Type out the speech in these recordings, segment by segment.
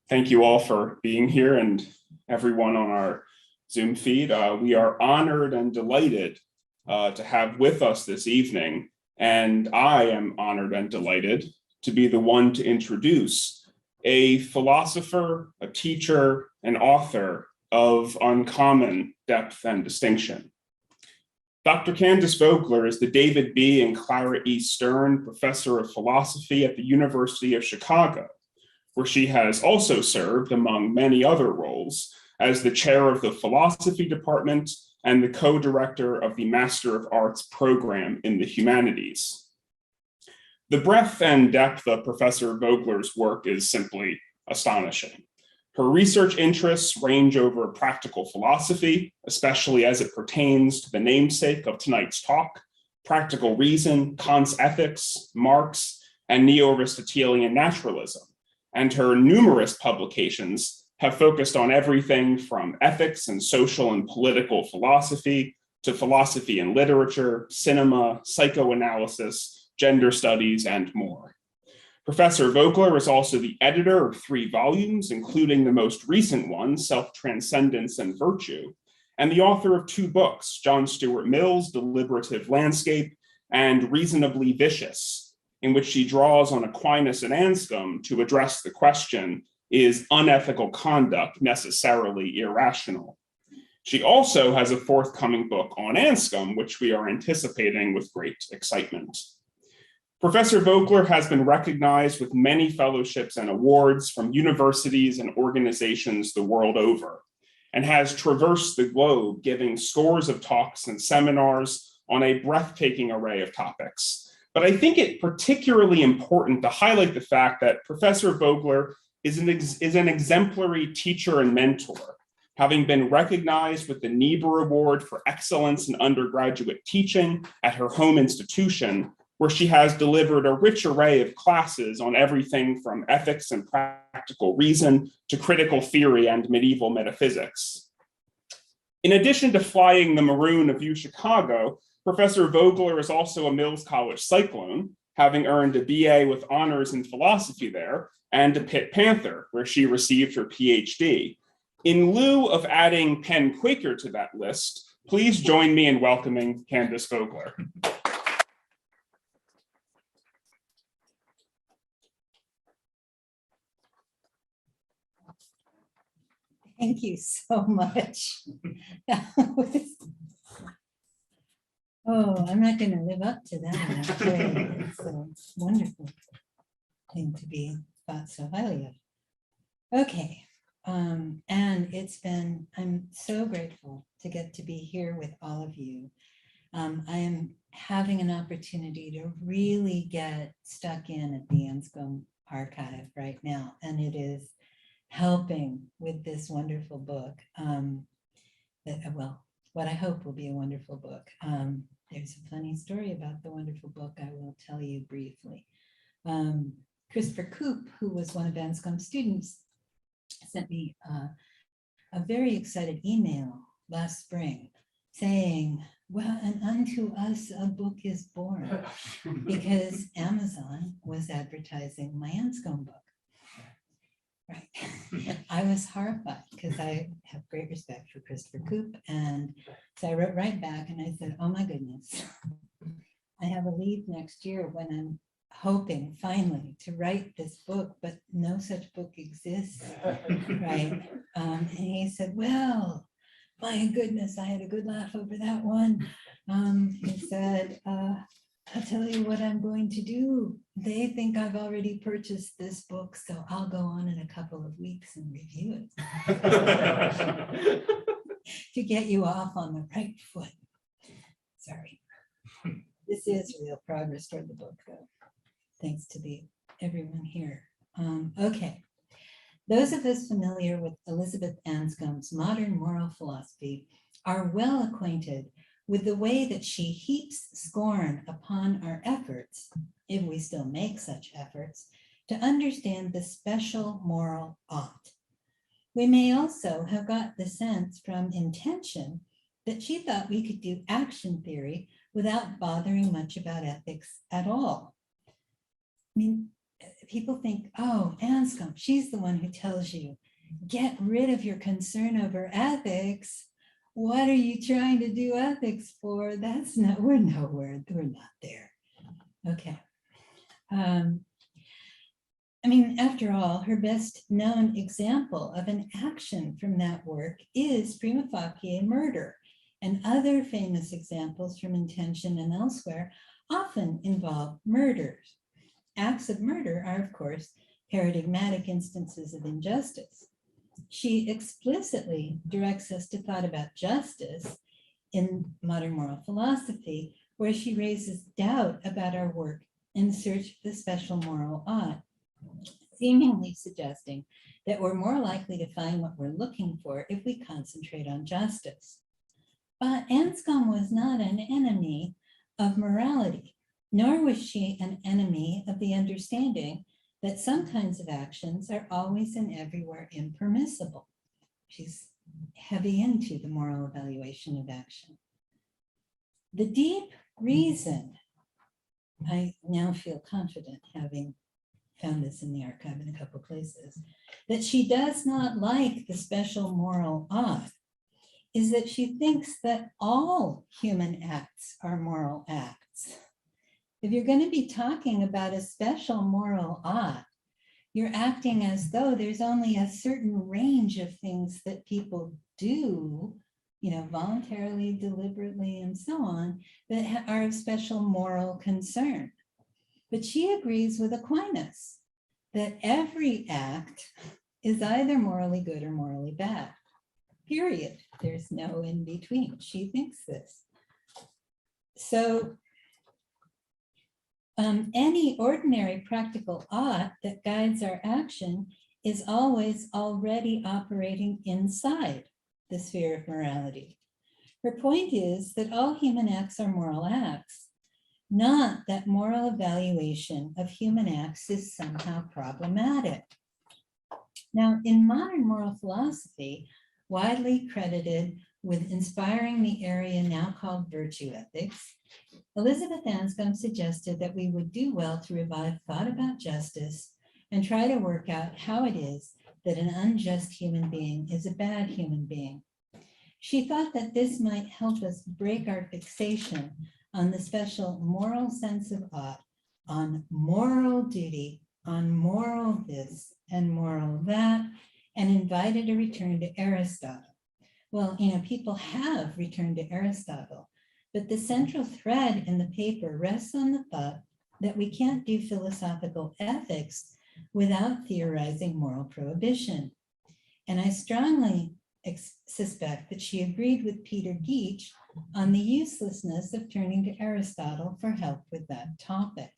Thank you all for being here and everyone on our Zoom feed. We are honored and delighted to have with us this evening, and I am honored and delighted to be the one to introduce a philosopher, a teacher, and author of uncommon depth and distinction. Dr. Candace Vogler is the David B. and Clara E. Stern Professor of Philosophy at the University of Chicago, where she has also served, among many other roles, as the chair of the philosophy department and the co-director of the Master of Arts program in the humanities. The breadth and depth of Professor Vogler's work is simply astonishing. Her research interests range over practical philosophy, especially as it pertains to the namesake of tonight's talk, practical reason, Kant's ethics, Marx, and neo-Aristotelian naturalism. And her numerous publications have focused on everything from ethics and social and political philosophy to philosophy and literature, cinema, psychoanalysis, gender studies, and more. Professor Vogler is also the editor of 3 volumes, including the most recent one, Self-Transcendence and Virtue, and the author of 2 books, John Stuart Mill's Deliberative Landscape and Reasonably Vicious, in which she draws on Aquinas and Anscombe to address the question, is unethical conduct necessarily irrational? She also has a forthcoming book on Anscombe, which we are anticipating with great excitement. Professor Vogler has been recognized with many fellowships and awards from universities and organizations the world over, and has traversed the globe giving scores of talks and seminars on a breathtaking array of topics. But I think it particularly important to highlight the fact that Professor Vogler is an exemplary teacher and mentor, having been recognized with the Niebuhr Award for Excellence in Undergraduate Teaching at her home institution, where she has delivered a rich array of classes on everything from ethics and practical reason to critical theory and medieval metaphysics. In addition to flying the Maroon of UChicago, Professor Vogler is also a Mills College Cyclone, having earned a BA with honors in philosophy there, and a Pitt Panther, where she received her PhD. In lieu of adding Penn Quaker to that list, please join me in welcoming Candace Vogler. Thank you so much. Oh, I'm not going to live up to that. I'm afraid. It's a wonderful thing to be thought so highly of. Okay, and I'm so grateful to get to be here with all of you. I am having an opportunity to really get stuck in at the Anscombe archive right now, and it is helping with this wonderful book. What I hope will be a wonderful book. There's a funny story about the wonderful book I will tell you briefly. Christopher Koop, who was one of Anscombe's students, sent me a very excited email last spring saying, well, and unto us a book is born, because Amazon was advertising my Anscombe book. Right. I was horrified because I have great respect for Christopher Koop. And so I wrote right back and I said, oh my goodness, I have a leave next year when I'm hoping finally to write this book, but no such book exists. Right. And he said, well, my goodness, I had a good laugh over that one. He said, I'll tell you what I'm going to do. They think I've already purchased this book, so I'll go on in a couple of weeks and review it. To get you off on the right foot. Sorry. This is real progress toward the book, though. Thanks to everyone here. Okay. Those of us familiar with Elizabeth Anscombe's modern moral philosophy are well acquainted with the way that she heaps scorn upon our efforts, if we still make such efforts, to understand the special moral ought. We may also have got the sense from intention that she thought we could do action theory without bothering much about ethics at all. I mean, people think, oh, Anscombe, she's the one who tells you, get rid of your concern over ethics. What are you trying to do ethics for? That's not, we're nowhere, we're not there. Okay. I mean, after all, her best known example of an action from that work is prima facie murder, and other famous examples from Intention and elsewhere often involve murders. Acts of murder are, of course, paradigmatic instances of injustice. She explicitly directs us to thought about justice in modern moral philosophy, where she raises doubt about our work in search of the special moral ought, seemingly suggesting that we're more likely to find what we're looking for if we concentrate on justice. But Anscombe was not an enemy of morality, nor was she an enemy of the understanding that some kinds of actions are always and everywhere impermissible. She's heavy into the moral evaluation of action. The deep reason, I now feel confident, having found this in the archive in a couple places, that she does not like the special moral ought is that she thinks that all human acts are moral acts. If you're going to be talking about a special moral ought, you're acting as though there's only a certain range of things that people do, you know, voluntarily, deliberately, and so on, that are of special moral concern. But she agrees with Aquinas that every act is either morally good or morally bad, period. There's no in between. She thinks this. So any ordinary practical ought that guides our action is always already operating inside the sphere of morality. Her point is that all human acts are moral acts, not that moral evaluation of human acts is somehow problematic. Now, in modern moral philosophy, widely credited with inspiring the area now called virtue ethics, Elizabeth Anscombe suggested that we would do well to revive thought about justice and try to work out how it is that an unjust human being is a bad human being. She thought that this might help us break our fixation on the special moral sense of ought, on moral duty, on moral this and moral that, and invited a return to Aristotle. Well, you know, people have returned to Aristotle, but the central thread in the paper rests on the thought that we can't do philosophical ethics without theorizing moral prohibition. And I strongly suspect that she agreed with Peter Geach on the uselessness of turning to Aristotle for help with that topic.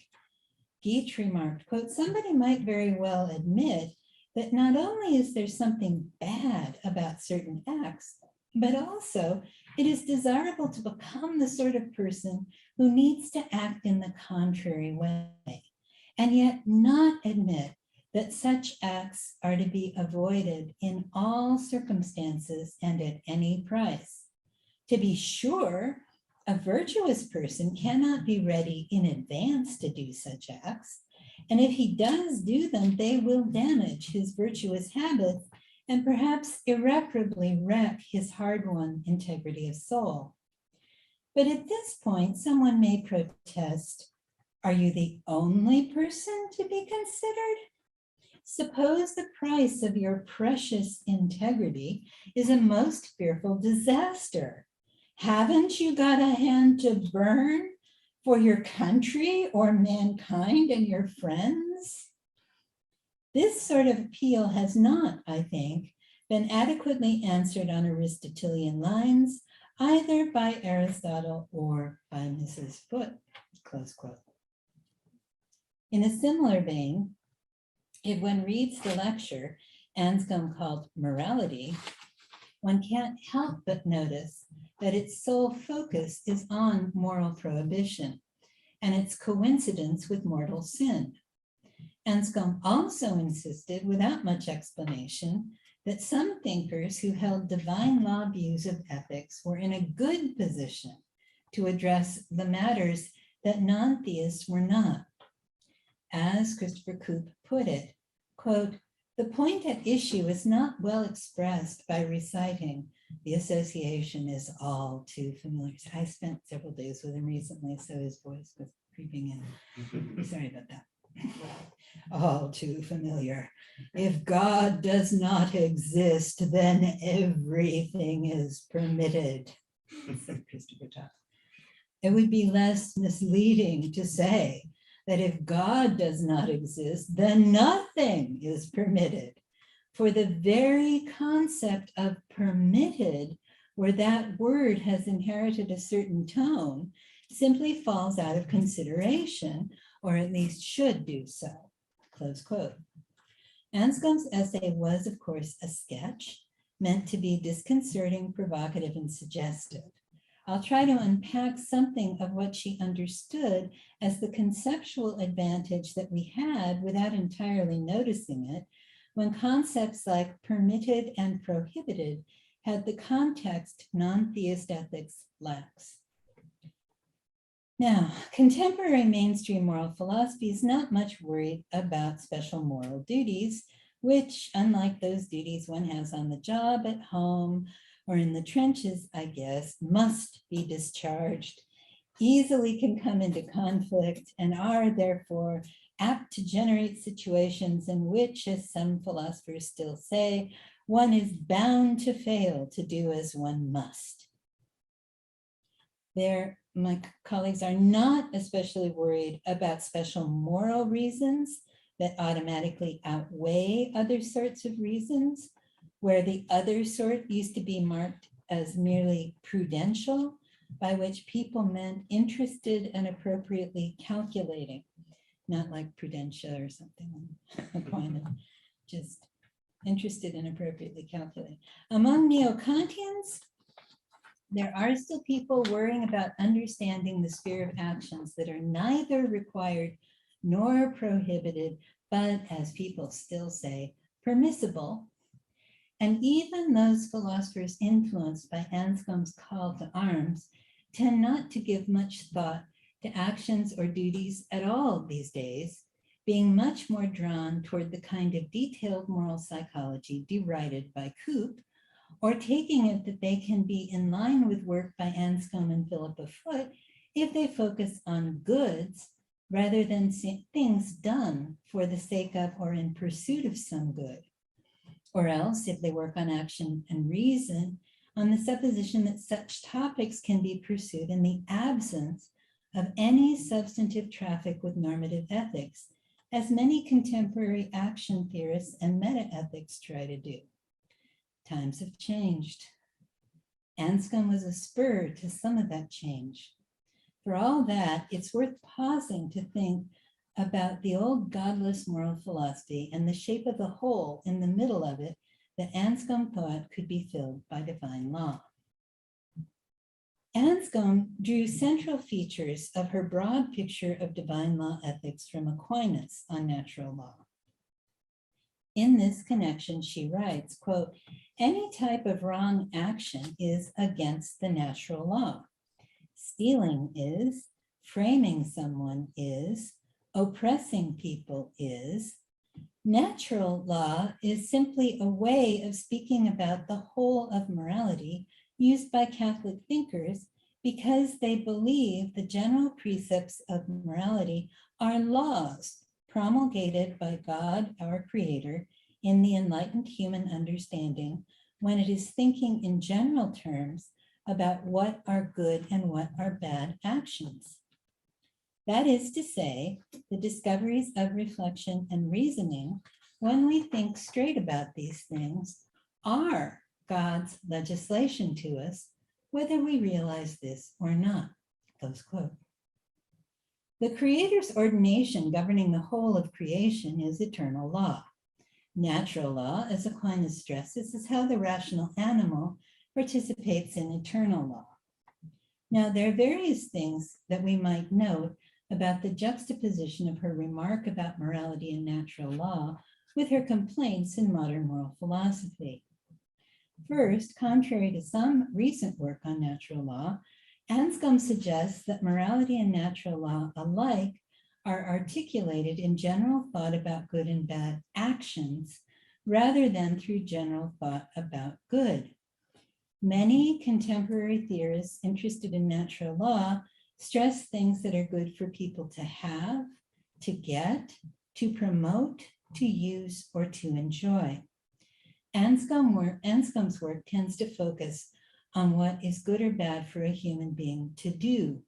Geach remarked, quote, somebody might very well admit that not only is there something bad about certain acts, but also it is desirable to become the sort of person who needs to act in the contrary way, and yet not admit that such acts are to be avoided in all circumstances and at any price. To be sure, a virtuous person cannot be ready in advance to do such acts, and if he does do them, they will damage his virtuous habits and perhaps irreparably wreck his hard-won integrity of soul. But at this point, someone may protest, are you the only person to be considered? Suppose the price of your precious integrity is a most fearful disaster. Haven't you got a hand to burn for your country or mankind and your friends? This sort of appeal has not, I think, been adequately answered on Aristotelian lines, either by Aristotle or by Mrs. Foote, close quote. In a similar vein, if one reads the lecture Anscombe called Morality, one can't help but notice that its sole focus is on moral prohibition and its coincidence with mortal sin. Anscombe also insisted, without much explanation, that some thinkers who held divine law views of ethics were in a good position to address the matters that non-theists were not. as Christopher Koop put it, quote, "The point at issue is not well expressed by reciting the association is all too familiar." I spent several days with him recently, so his voice was creeping in. Sorry about that. All too familiar. If God does not exist, then everything is permitted, said Christopher Todd. It would be less misleading to say that if God does not exist, then nothing is permitted. For the very concept of permitted, where that word has inherited a certain tone, simply falls out of consideration, or at least should do so, close quote. Anscombe's essay was, of course, a sketch meant to be disconcerting, provocative, and suggestive. I'll try to unpack something of what she understood as the conceptual advantage that we had without entirely noticing it when concepts like permitted and prohibited had the context non-theist ethics lacks. Now, contemporary mainstream moral philosophy is not much worried about special moral duties, which, unlike those duties one has on the job, at home, or in the trenches, I guess, must be discharged, easily can come into conflict, and are therefore apt to generate situations in which, as some philosophers still say, one is bound to fail to do as one must. My colleagues are not especially worried about special moral reasons that automatically outweigh other sorts of reasons, where the other sort used to be marked as merely prudential, by which people meant interested and appropriately calculating, not like prudentia or something, just interested and appropriately calculating. Among neo-Kantians, there are still people worrying about understanding the sphere of actions that are neither required nor prohibited, but, as people still say, permissible. And even those philosophers influenced by Anscombe's call to arms tend not to give much thought to actions or duties at all these days, being much more drawn toward the kind of detailed moral psychology derided by Koop, or taking it that they can be in line with work by Anscombe and Philippa Foot if they focus on goods rather than things done for the sake of or in pursuit of some good. Or else, if they work on action and reason, on the supposition that such topics can be pursued in the absence of any substantive traffic with normative ethics, as many contemporary action theorists and meta-ethics try to do. Times have changed. Anscombe was a spur to some of that change. For all that, it's worth pausing to think about the old godless moral philosophy and the shape of the hole in the middle of it that Anscombe thought could be filled by divine law. Anscombe drew central features of her broad picture of divine law ethics from Aquinas on natural law. In this connection, she writes, quote, "Any type of wrong action is against the natural law. Stealing is, framing someone is, oppressing people is. Natural law is simply a way of speaking about the whole of morality used by Catholic thinkers because they believe the general precepts of morality are laws promulgated by God, our Creator, in the enlightened human understanding when it is thinking in general terms about what are good and what are bad actions. That is to say, the discoveries of reflection and reasoning, when we think straight about these things, are God's legislation to us, whether we realize this or not," close quote. The Creator's ordination governing the whole of creation is eternal law. Natural law, as Aquinas stresses, is how the rational animal participates in eternal law. Now, there are various things that we might note about the juxtaposition of her remark about morality and natural law with her complaints in modern moral philosophy. First, contrary to some recent work on natural law, Anscombe suggests that morality and natural law alike are articulated in general thought about good and bad actions rather than through general thought about good. Many contemporary theorists interested in natural law stress things that are good for people to have, to get, to promote, to use, or to enjoy. Anscombe's work tends to focus on what is good or bad for a human being to do.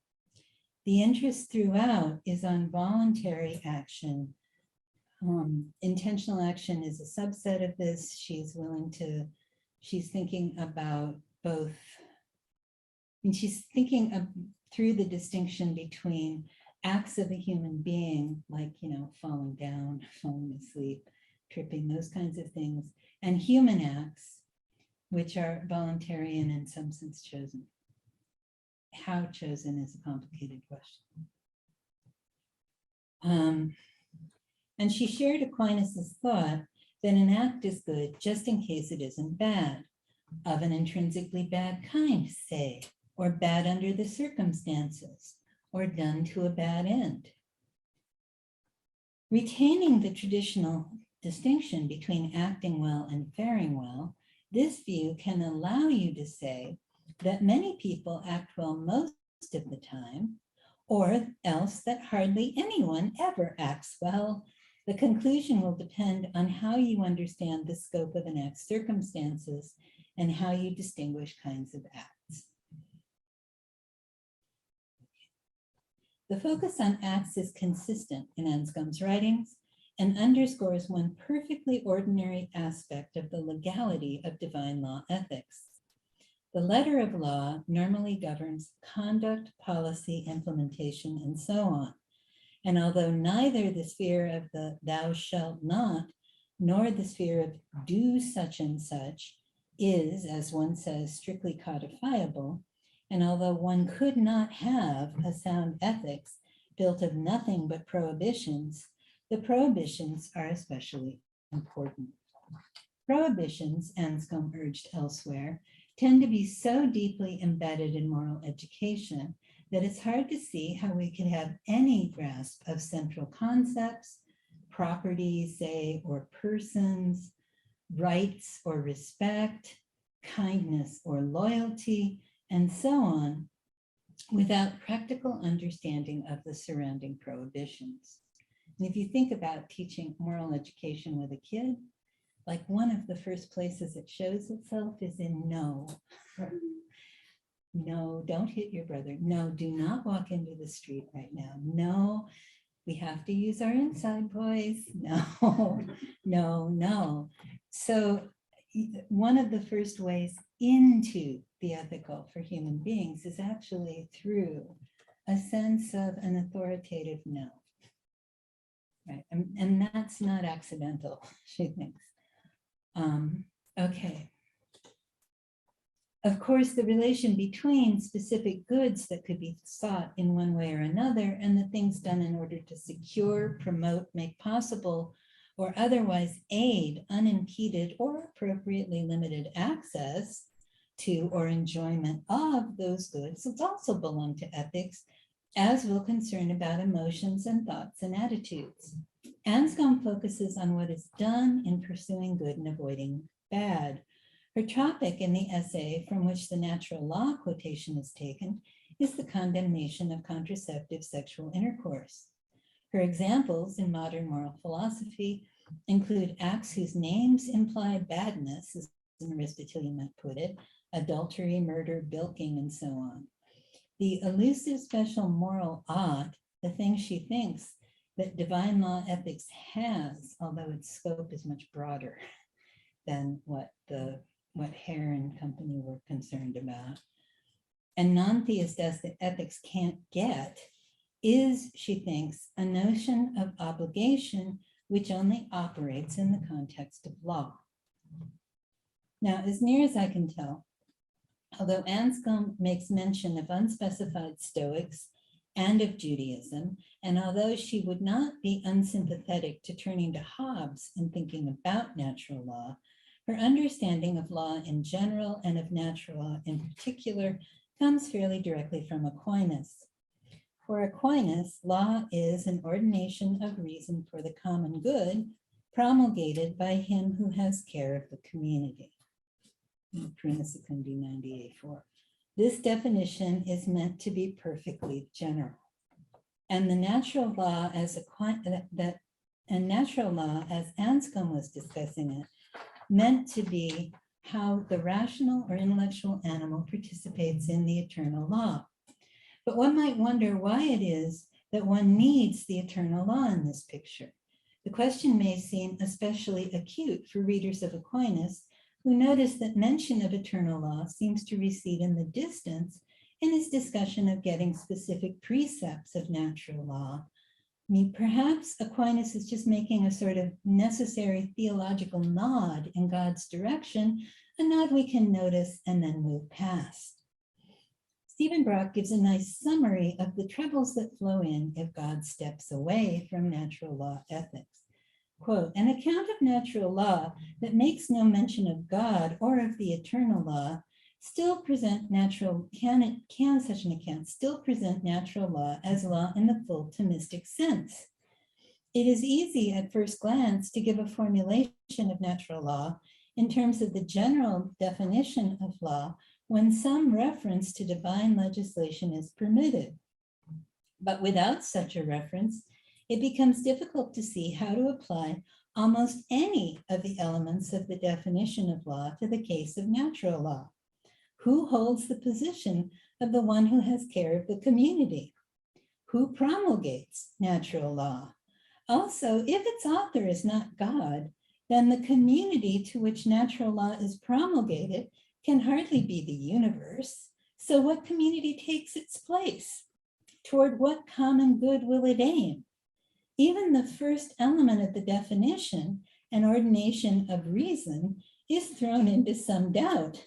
The interest throughout is on voluntary action. Intentional action is a subset of this. She's thinking about both, and she's thinking of, through the distinction between acts of a human being, like, falling down, falling asleep, tripping, those kinds of things, and human acts, which are voluntary and in some sense chosen. How chosen is a complicated question. And she shared Aquinas's thought that an act is good just in case it isn't bad, of an intrinsically bad kind, say, or bad under the circumstances, or done to a bad end. Retaining the traditional distinction between acting well and faring well, this view can allow you to say that many people act well most of the time, or else that hardly anyone ever acts well. The conclusion will depend on how you understand the scope of an act's circumstances and how you distinguish kinds of acts. The focus on acts is consistent in Anscombe's writings and underscores one perfectly ordinary aspect of the legality of divine law ethics. The letter of law normally governs conduct, policy, implementation, and so on. And although neither the sphere of the thou shalt not, nor the sphere of do such and such is, as one says, strictly codifiable, and although one could not have a sound ethics built of nothing but prohibitions, the prohibitions are especially important. Prohibitions, Anscombe urged elsewhere, tend to be so deeply embedded in moral education that it's hard to see how we could have any grasp of central concepts, property, say, or persons, rights or respect, kindness or loyalty, and so on, without practical understanding of the surrounding prohibitions. And if you think about teaching moral education with a kid, like one of the first places it shows itself is in no. No, don't hit your brother. No, do not walk into the street right now. No, we have to use our inside voice. No, no, no. So one of the first ways into the ethical for human beings is actually through a sense of an authoritative no. Right, and that's not accidental, she thinks. Okay. Of course, the relation between specific goods that could be sought in one way or another and the things done in order to secure, promote, make possible, or otherwise aid unimpeded or appropriately limited access to or enjoyment of those goods also belong to ethics, as will concern about emotions and thoughts and attitudes. Anscombe focuses on what is done in pursuing good and avoiding bad. Her topic in the essay from which the natural law quotation is taken is the condemnation of contraceptive sexual intercourse. Her examples in modern moral philosophy include acts whose names imply badness, as an Aristotelian might put it, adultery, murder, bilking, and so on. The elusive special moral ought, the thing she thinks that divine law ethics has, although its scope is much broader than what Hare and company were concerned about, and non-theist ethics can't get, is, she thinks, a notion of obligation which only operates in the context of law. Now, as near as I can tell, although Anscombe makes mention of unspecified Stoics and of Judaism, and although she would not be unsympathetic to turning to Hobbes in thinking about natural law, her understanding of law in general and of natural law in particular comes fairly directly from Aquinas. For Aquinas, law is an ordination of reason for the common good promulgated by him who has care of the community. Prima Secundi 98.4. This definition is meant to be perfectly general. And the natural law as Anscombe was discussing it, meant to be how the rational or intellectual animal participates in the eternal law. But one might wonder why it is that one needs the eternal law in this picture. The question may seem especially acute for readers of Aquinas, who notice that mention of eternal law seems to recede in the distance in his discussion of getting specific precepts of natural law. I mean, perhaps Aquinas is just making a sort of necessary theological nod in God's direction, a nod we can notice and then move past. Stephen Brock gives a nice summary of the troubles that flow in if God steps away from natural law ethics. Quote, an account of natural law that makes no mention of God or of the eternal law still present natural, can such an account still present natural law as law in the full Thomistic sense? It is easy at first glance to give a formulation of natural law in terms of the general definition of law when some reference to divine legislation is permitted. But without such a reference, it becomes difficult to see how to apply almost any of the elements of the definition of law to the case of natural law. Who holds the position of the one who has care of the community? Who promulgates natural law? Also, if its author is not God, then the community to which natural law is promulgated can hardly be the universe. So what community takes its place? Toward what common good will it aim? Even the first element of the definition, an ordination of reason, is thrown into some doubt.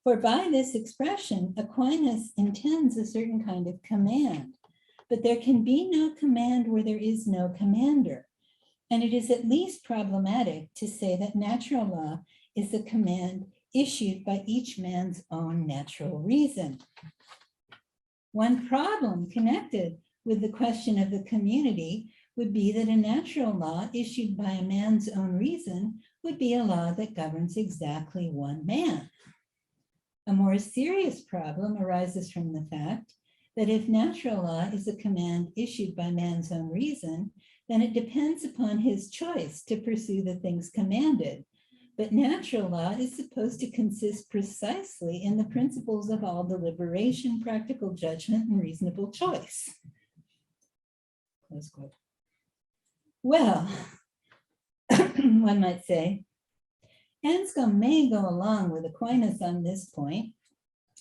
For by this expression, Aquinas intends a certain kind of command, but there can be no command where there is no commander. And it is at least problematic to say that natural law is a command issued by each man's own natural reason. One problem connected with the question of the community would be that a natural law issued by a man's own reason would be a law that governs exactly one man. A more serious problem arises from the fact that if natural law is a command issued by man's own reason, then it depends upon his choice to pursue the things commanded. But natural law is supposed to consist precisely in the principles of all deliberation, practical judgment, and reasonable choice. Close quote. Well, one might say, Anscombe may go along with Aquinas on this point,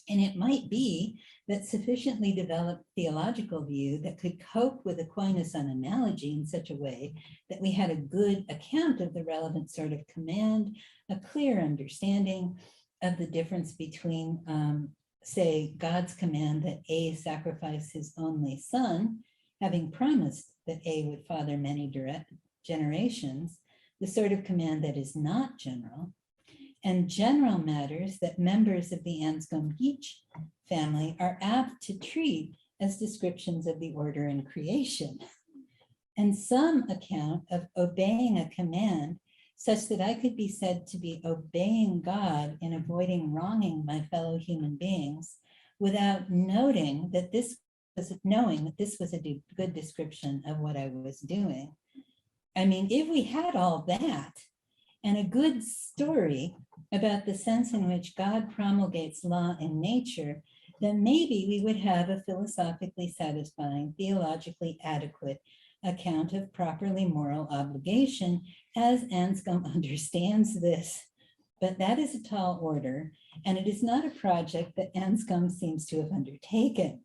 and it might be that sufficiently developed theological view that could cope with Aquinas on analogy in such a way that we had a good account of the relevant sort of command, a clear understanding of the difference between, say, God's command that A sacrifice his only son, having promised that A would father many generations, the sort of command that is not general, and general matters that members of the Anscombe family are apt to treat as descriptions of the order in creation, and some account of obeying a command such that I could be said to be obeying God in avoiding wronging my fellow human beings without knowing that this was a good description of what I was doing. I mean, if we had all that and a good story about the sense in which God promulgates law in nature, then maybe we would have a philosophically satisfying, theologically adequate account of properly moral obligation as Anscombe understands this. But that is a tall order, and it is not a project that Anscombe seems to have undertaken.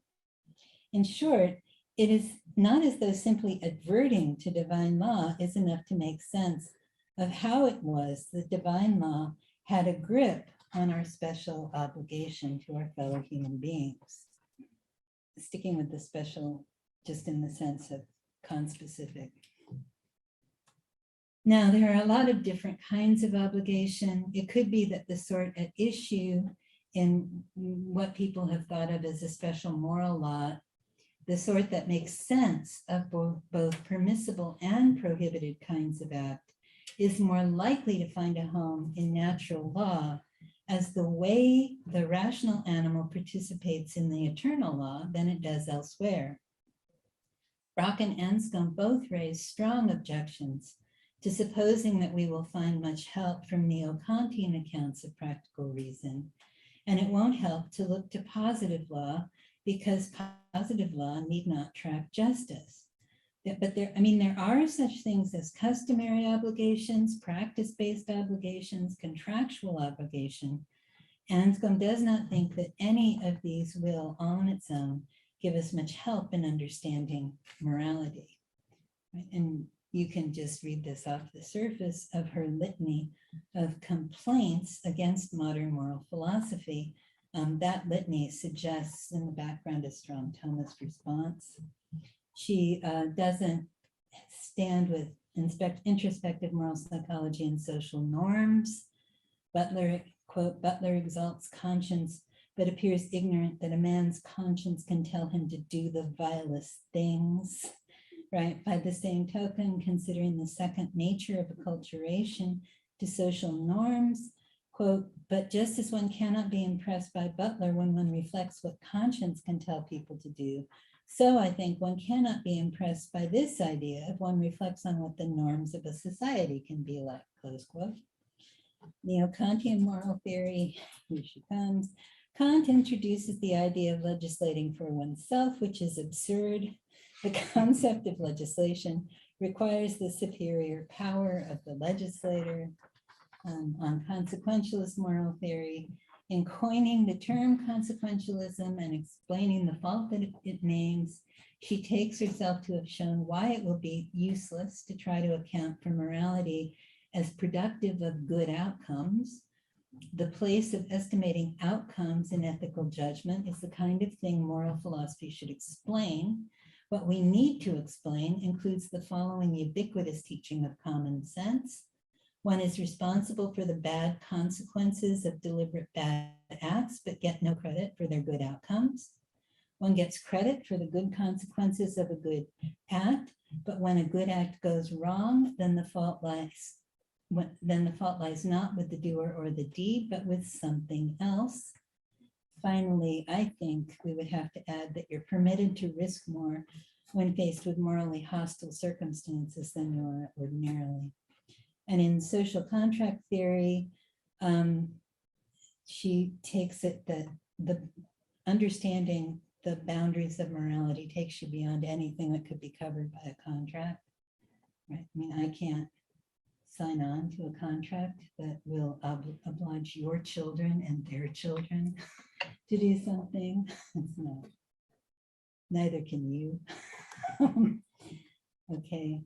In short, it is not as though simply adverting to divine law is enough to make sense of how it was that divine law had a grip on our special obligation to our fellow human beings. Sticking with the special, just in the sense of conspecific. Now, there are a lot of different kinds of obligation. It could be that the sort at issue in what people have thought of as a special moral law the sort that makes sense of both permissible and prohibited kinds of act, is more likely to find a home in natural law as the way the rational animal participates in the eternal law than it does elsewhere. Brock and Anscombe both raise strong objections to supposing that we will find much help from neo-Kantian accounts of practical reason, and it won't help to look to positive law because positive law need not track justice. But there are such things as customary obligations, practice-based obligations, contractual obligation. Anscombe does not think that any of these will, on its own, give us much help in understanding morality. Right? And you can just read this off the surface of her litany of complaints against modern moral philosophy. That litany suggests in the background a strong Thomist response. She doesn't stand with introspective moral psychology and social norms. Butler, quote, Butler exalts conscience, but appears ignorant that a man's conscience can tell him to do the vilest things, right? By the same token, considering the second nature of acculturation to social norms, quote, but just as one cannot be impressed by Butler when one reflects what conscience can tell people to do, so I think one cannot be impressed by this idea if one reflects on what the norms of a society can be like, close quote. Neo-Kantian moral theory, here she comes. Kant introduces the idea of legislating for oneself, which is absurd. The concept of legislation requires the superior power of the legislator. On consequentialist moral theory, in coining the term consequentialism and explaining the fault that it names, she takes herself to have shown why it will be useless to try to account for morality as productive of good outcomes. The place of estimating outcomes in ethical judgment is the kind of thing moral philosophy should explain. What we need to explain includes the following ubiquitous teaching of common sense. One is responsible for the bad consequences of deliberate bad acts, but get no credit for their good outcomes. One gets credit for the good consequences of a good act, but when a good act goes wrong, then the fault lies not with the doer or the deed, but with something else. Finally, I think we would have to add that you're permitted to risk more when faced with morally hostile circumstances than you are ordinarily. And in social contract theory, she takes it that the understanding the boundaries of morality takes you beyond anything that could be covered by a contract, right? I mean, I can't sign on to a contract that will oblige your children and their children to do something. It's not. Neither can you. Okay.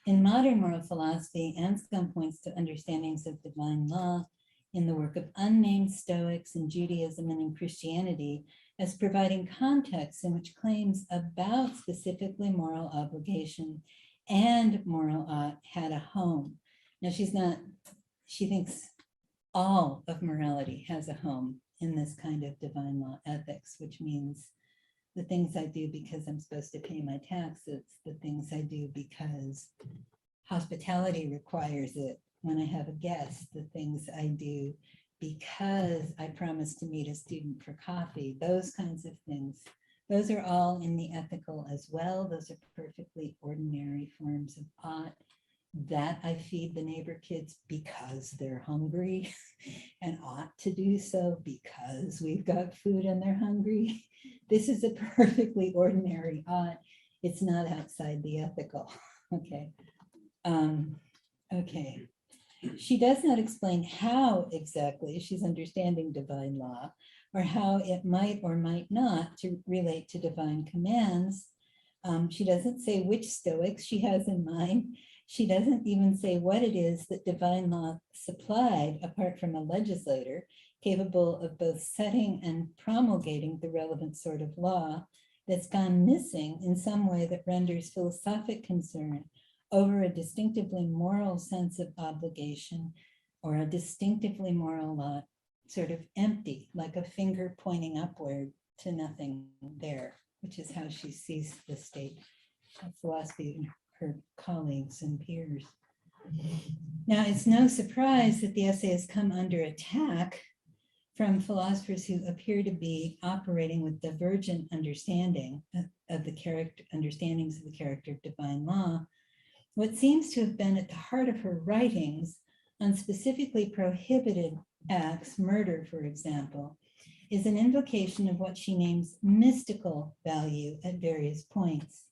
In modern moral philosophy, Anscombe points to understandings of divine law in the work of unnamed Stoics in Judaism and in Christianity as providing context in which claims about specifically moral obligation and moral ought had a home. Now she thinks all of morality has a home in this kind of divine law ethics, which means the things I do because I'm supposed to pay my taxes, the things I do because hospitality requires it when I have a guest, the things I do because I promised to meet a student for coffee, those kinds of things. Those are all in the ethical as well. Those are perfectly ordinary forms of ought. That I feed the neighbor kids because they're hungry and ought to do so because we've got food and they're hungry. This is a perfectly ordinary ought. It's not outside the ethical. Okay. Okay. She does not explain how exactly she's understanding divine law or how it might or might not to relate to divine commands. She doesn't say which Stoics she has in mind. She doesn't even say what it is that divine law supplied apart from a legislator capable of both setting and promulgating the relevant sort of law that's gone missing in some way that renders philosophic concern over a distinctively moral sense of obligation or a distinctively moral law sort of empty, like a finger pointing upward to nothing there, which is how she sees the state of philosophy and her colleagues and peers. Now, it's no surprise that the essay has come under attack from philosophers who appear to be operating with divergent understandings of the character of divine law. What seems to have been at the heart of her writings on specifically prohibited acts, murder, for example, is an invocation of what she names mystical value at various points.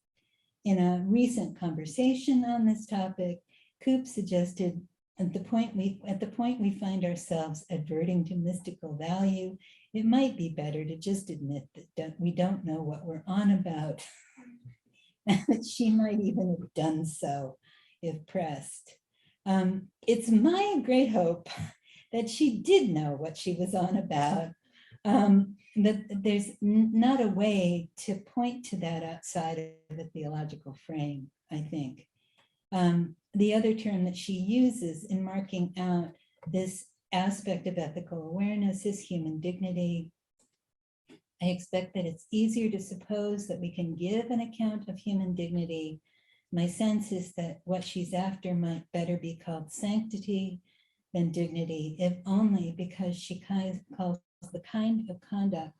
In a recent conversation on this topic, Coop suggested at the point we find ourselves adverting to mystical value, it might be better to just admit that we don't know what we're on about. And that she might even have done so if pressed. It's my great hope that she did know what she was on about, that there's not a way to point to that outside of the theological frame, I think. The other term that she uses in marking out this aspect of ethical awareness is human dignity. I expect that it's easier to suppose that we can give an account of human dignity. My sense is that what she's after might better be called sanctity than dignity, if only because she calls the kind of conduct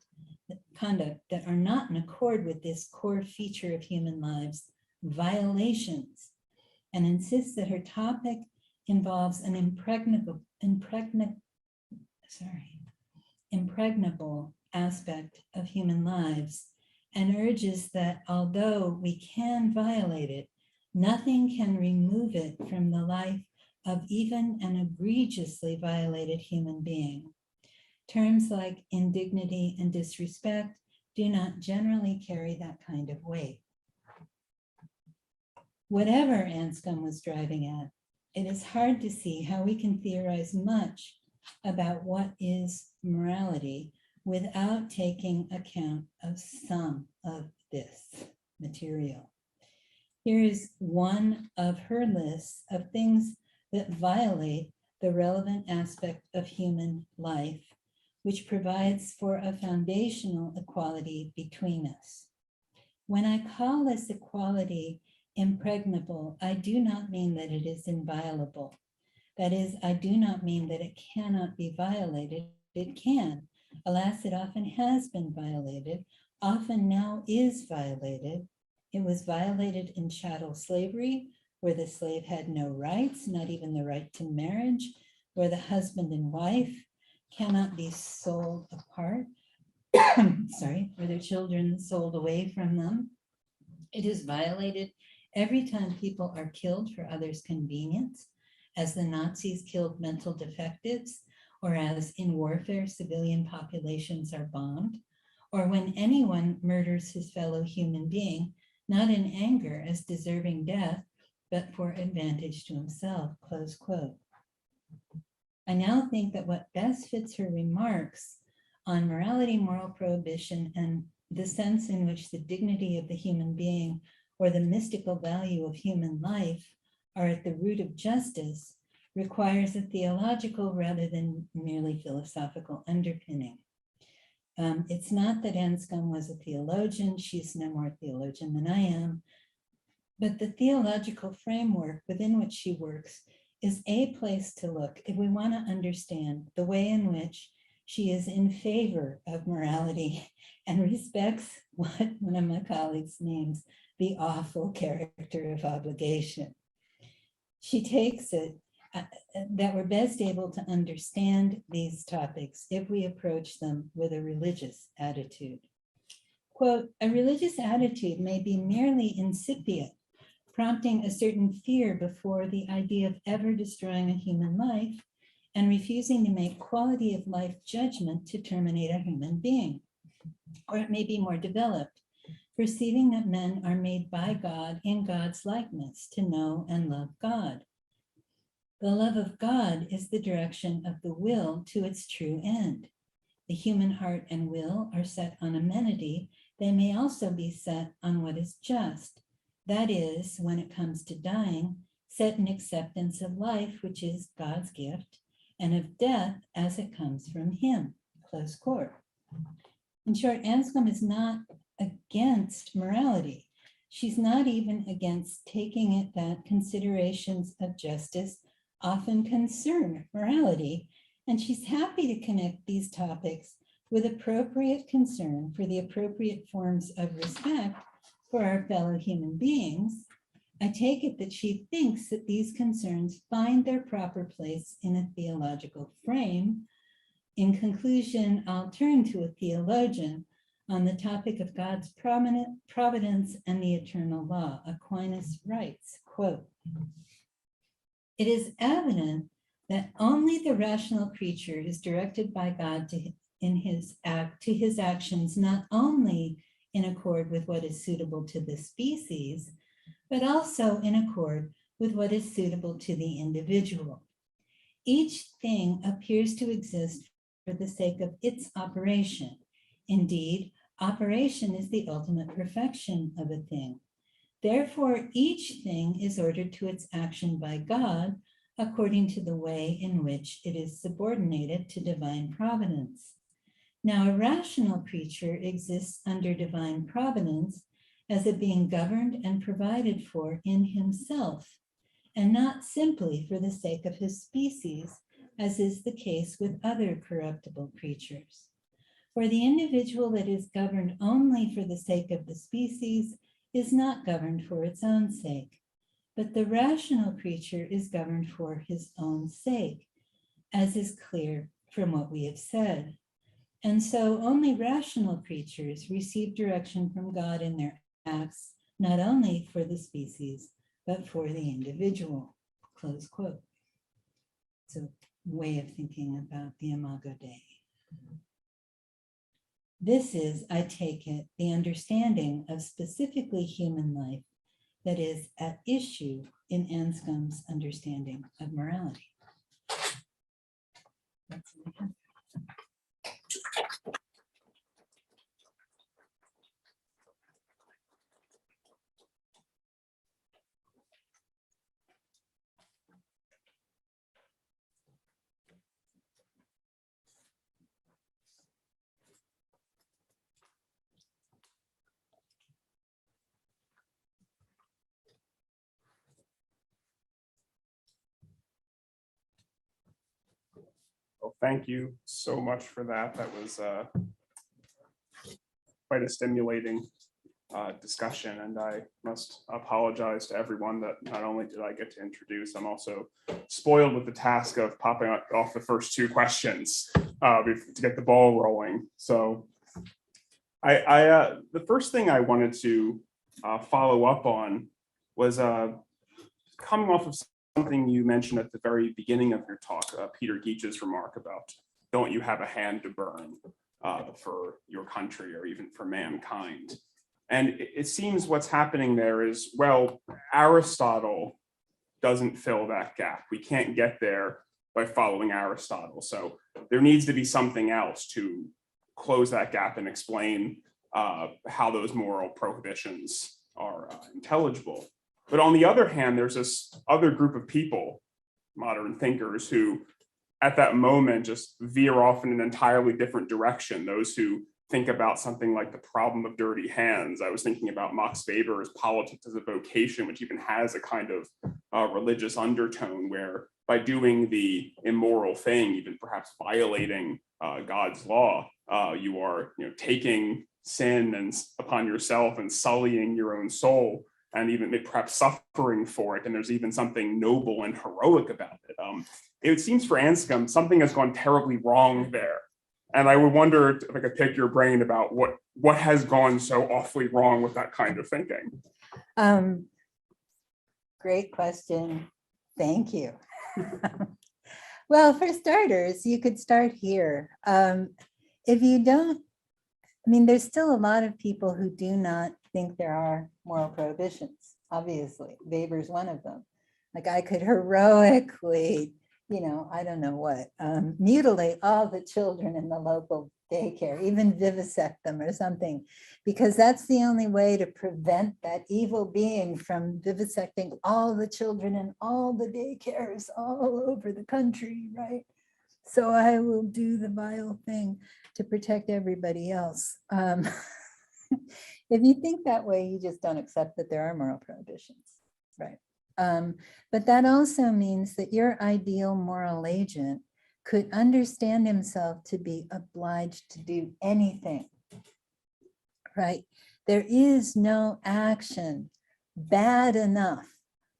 that are not in accord with this core feature of human lives violations, and insists that her topic involves an impregnable aspect of human lives, and urges that although we can violate it, nothing can remove it from the life of even an egregiously violated human being. Terms like indignity and disrespect do not generally carry that kind of weight. Whatever Anscombe was driving at, it is hard to see how we can theorize much about what is morality without taking account of some of this material. Here is one of her lists of things that violate the relevant aspect of human life, which provides for a foundational equality between us. When I call this equality impregnable, I do not mean that it is inviolable. That is, I do not mean that it cannot be violated. It can. Alas, it often has been violated, often now is violated. It was violated in chattel slavery, where the slave had no rights, not even the right to marriage, where the husband and wife cannot be sold apart, where their children sold away from them. It is violated every time people are killed for others' convenience, as the Nazis killed mental defectives, or as in warfare civilian populations are bombed, or when anyone murders his fellow human being, not in anger as deserving death, but for advantage to himself, close quote. I now think that what best fits her remarks on morality, moral prohibition, and the sense in which the dignity of the human being or the mystical value of human life are at the root of justice requires a theological rather than merely philosophical underpinning. It's not that Anscombe was a theologian, she's no more theologian than I am, but the theological framework within which she works is a place to look if we want to understand the way in which she is in favor of morality and respects what one of my colleagues names the awful character of obligation. She takes it that we're best able to understand these topics if we approach them with a religious attitude. Quote, a religious attitude may be merely incipient, prompting a certain fear before the idea of ever destroying a human life and refusing to make quality of life judgment to terminate a human being. Or it may be more developed, perceiving that men are made by God in God's likeness to know and love God. The love of God is the direction of the will to its true end. The human heart and will are set on amenity. They may also be set on what is just. That is, when it comes to dying, set in acceptance of life, which is God's gift, and of death as it comes from him, close quote. In short, Anscombe is not against morality. She's not even against taking it that considerations of justice often concern morality, and she's happy to connect these topics with appropriate concern for the appropriate forms of respect for our fellow human beings. I take it that she thinks that these concerns find their proper place in a theological frame. In conclusion, I'll turn to a theologian on the topic of God's providence and the eternal law. Aquinas writes, quote, "It is evident that only the rational creature is directed by God to his actions, not only in accord with what is suitable to the species, but also in accord with what is suitable to the individual. Each thing appears to exist for the sake of its operation. Indeed, operation is the ultimate perfection of a thing. Therefore, each thing is ordered to its action by God according to the way in which it is subordinated to divine providence. Now, a rational creature exists under divine providence as a being governed and provided for in himself, and not simply for the sake of his species, as is the case with other corruptible creatures. For the individual that is governed only for the sake of the species is not governed for its own sake, but the rational creature is governed for his own sake, as is clear from what we have said. And so only rational creatures receive direction from God in their acts, not only for the species, but for the individual," close quote. It's a way of thinking about the Imago Dei. This is, I take it, the understanding of specifically human life that is at issue in Anscombe's understanding of morality. That's what I have. Well, thank you so much for that. That was quite a stimulating discussion, and I must apologize to everyone that not only did I get to introduce, I'm also spoiled with the task of popping off the first two questions to get the ball rolling. So the first thing I wanted to follow up on was coming off of something you mentioned at the very beginning of your talk, Peter Geach's remark about, don't you have a hand to burn for your country or even for mankind? And it seems what's happening there is, well, Aristotle doesn't fill that gap. We can't get there by following Aristotle. So there needs to be something else to close that gap and explain how those moral prohibitions are intelligible. But on the other hand, there's this other group of people, modern thinkers, who at that moment just veer off in an entirely different direction. Those who think about something like the problem of dirty hands. I was thinking about Max Weber's Politics as a Vocation, which even has a kind of religious undertone where by doing the immoral thing, even perhaps violating God's law, you are taking sin and upon yourself and sullying your own soul, and even perhaps suffering for it. And there's even something noble and heroic about it. It seems for Anscombe, something has gone terribly wrong there. And I would wonder if I could pick your brain about what has gone so awfully wrong with that kind of thinking. Great question. Thank you. Well, for starters, you could start here. If you don't, there's still a lot of people who do not think there are moral prohibitions. Obviously, Weber's one of them. Like, I could heroically, I don't know what, mutilate all the children in the local daycare, even vivisect them or something, because that's the only way to prevent that evil being from vivisecting all the children in all the daycares all over the country, right? so I will do the vile thing to protect everybody else. If you think that way, you just don't accept that there are moral prohibitions, right? But that also means that your ideal moral agent could understand himself to be obliged to do anything, right? There is no action bad enough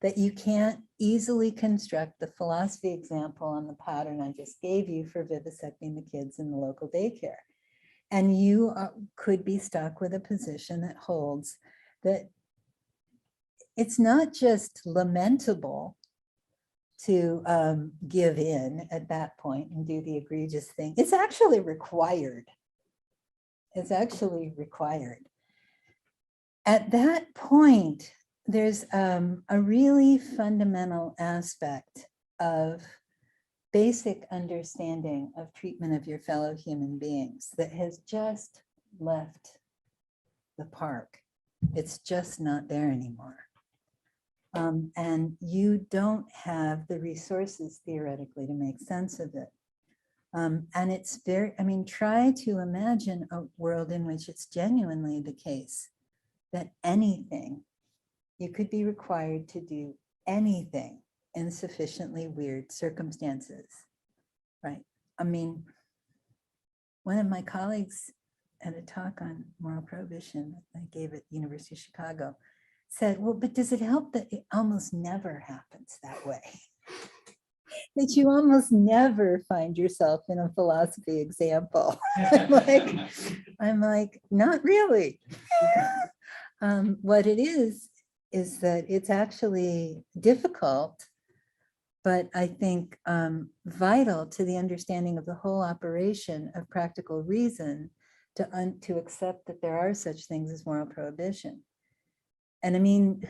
that you can't easily construct the philosophy example on the pattern I just gave you for vivisecting the kids in the local daycare. And you could be stuck with a position that holds that it's not just lamentable to give in at that point and do the egregious thing. It's actually required. It's actually required. At that point, there's a really fundamental aspect of basic understanding of treatment of your fellow human beings that has just left the park. It's just not there anymore. And you don't have the resources theoretically to make sense of it. And it's very, I mean, try to imagine a world in which it's genuinely the case that anything, you could be required to do anything in sufficiently weird circumstances, right? I mean, one of my colleagues at a talk on moral prohibition I gave at University of Chicago said, well, but does it help that it almost never happens that way? That you almost never find yourself in a philosophy example. I'm like, not really. What it is that it's actually difficult, but I think vital to the understanding of the whole operation of practical reason to accept that there are such things as moral prohibition. And I mean,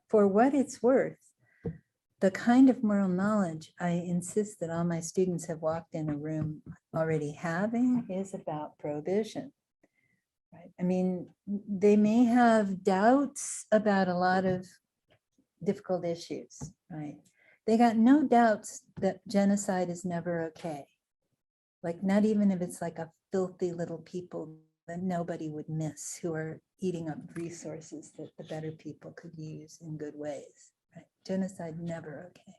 for what it's worth, the kind of moral knowledge I insist that all my students have walked in a room already having is about prohibition. Right? I mean, they may have doubts about a lot of difficult issues, right? They got no doubts that genocide is never okay. Like, not even if it's like a filthy little people that nobody would miss who are eating up resources that the better people could use in good ways, right? Genocide, never okay,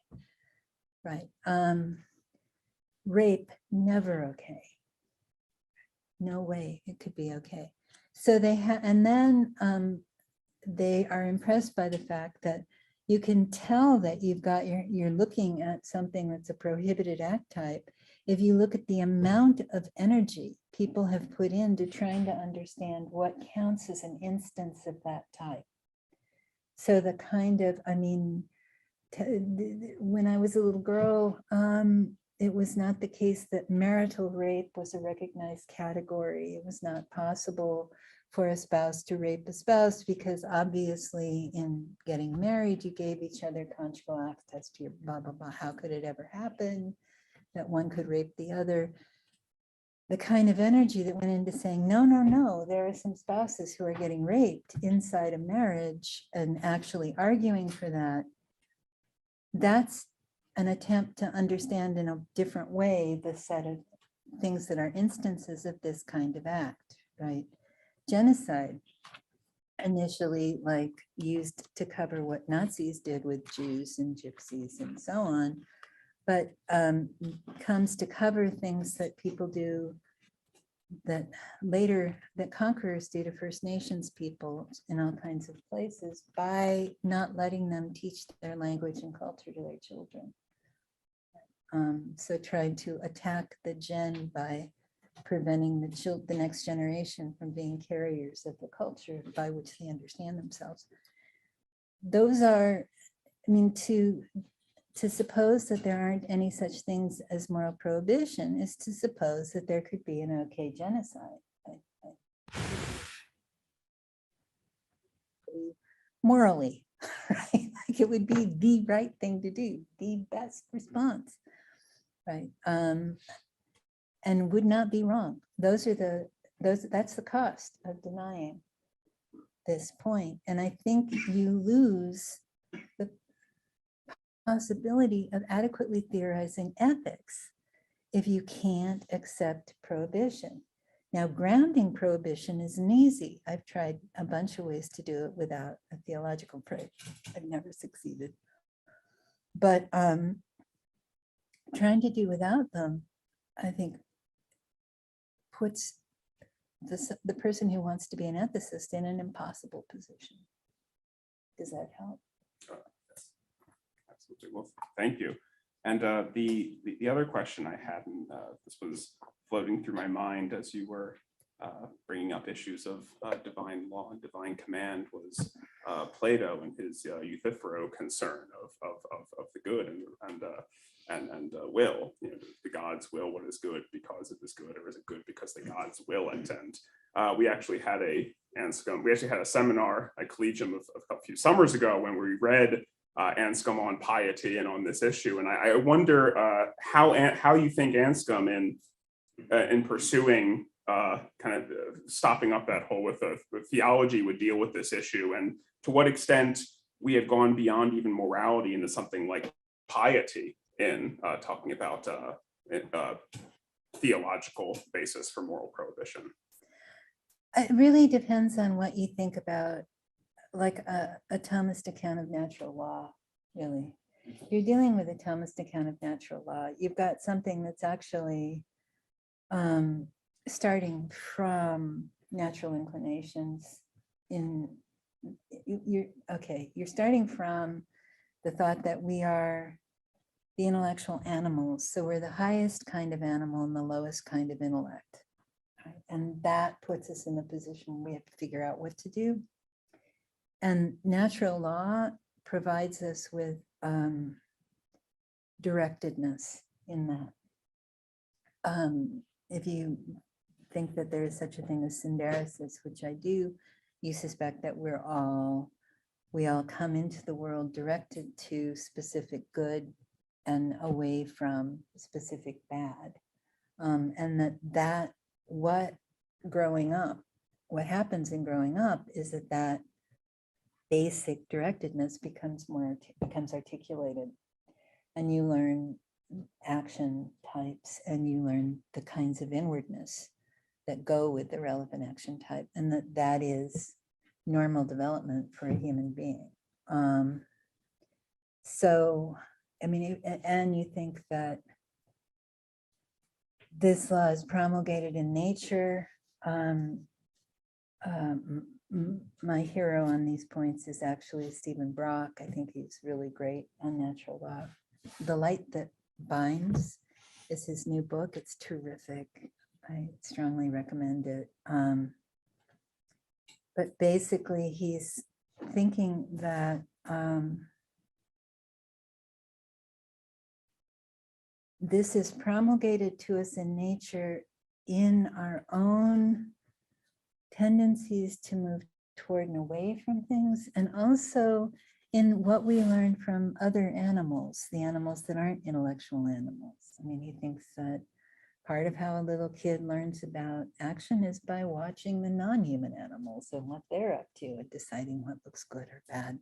right? Rape, never okay. No way it could be okay. So they have, and then they are impressed by the fact that you can tell that you've got you're looking at something that's a prohibited act type if you look at the amount of energy people have put into trying to understand what counts as an instance of that type. So the kind of, I mean, when I was a little girl, it was not the case that marital rape was a recognized category. It was not possible for a spouse to rape a spouse because obviously in getting married, you gave each other conjugal access to your blah, blah, blah. How could it ever happen that one could rape the other? The kind of energy that went into saying, no, no, no, there are some spouses who are getting raped inside a marriage and actually arguing for that. That's an attempt to understand in a different way the set of things that are instances of this kind of act, right? Genocide, initially like used to cover what Nazis did with Jews and gypsies and so on, but comes to cover things that people do that later, that conquerors do to First Nations people in all kinds of places by not letting them teach their language and culture to their children. So tried to attack the gen by preventing the next generation from being carriers of the culture by which they understand themselves. Those are, I mean, to suppose that there aren't any such things as moral prohibition is to suppose that there could be an okay genocide. Morally, right? Like it would be the right thing to do, the best response, right? And would not be wrong. That's the cost of denying this point. And I think you lose the possibility of adequately theorizing ethics if you can't accept prohibition. Now, grounding prohibition isn't easy. I've tried a bunch of ways to do it without a theological prayer. I've never succeeded. But trying to do without them, I think, puts the person who wants to be an ethicist in an impossible position. Does that help? Absolutely. Well, thank you. And the other question I had, and this was floating through my mind as you were bringing up issues of divine law and divine command, was Plato and his Euthyphro concern of the good and will. You know, the gods will what is good because it is good, or is it good because the gods will it? And we actually had Anscombe. We actually had a seminar at Collegium a few summers ago when we read Anscombe on piety and on this issue. And I wonder how you think Anscombe in pursuing kind of stopping up that hole with the theology would deal with this issue, and to what extent we have gone beyond even morality into something like piety in talking about theological basis for moral prohibition. It really depends on what you think about, like a Thomist account of natural law, really. If you're dealing with a Thomist account of natural law, you've got something that's actually starting from natural inclinations. You're starting from the thought that we are the intellectual animals. So we're the highest kind of animal and the lowest kind of intellect. Right? And that puts us in the position where we have to figure out what to do. And natural law provides us with directedness in that. If you think that there is such a thing as synderesis, which I do, you suspect that we all come into the world directed to specific good and away from specific bad. And what happens in growing up is that basic directedness becomes articulated, and you learn action types, and you learn the kinds of inwardness that go with the relevant action type, and that is normal development for a human being. So, I mean, and you think that this law is promulgated in nature. My hero on these points is actually Stephen Brock. I think he's really great on natural law. The Light That Binds is his new book. It's terrific. I strongly recommend it. But basically, he's thinking that this is promulgated to us in nature in our own tendencies to move toward and away from things, and also in what we learn from other animals, the animals that aren't intellectual animals. I mean, he thinks that part of how a little kid learns about action is by watching the non-human animals and what they're up to and deciding what looks good or bad,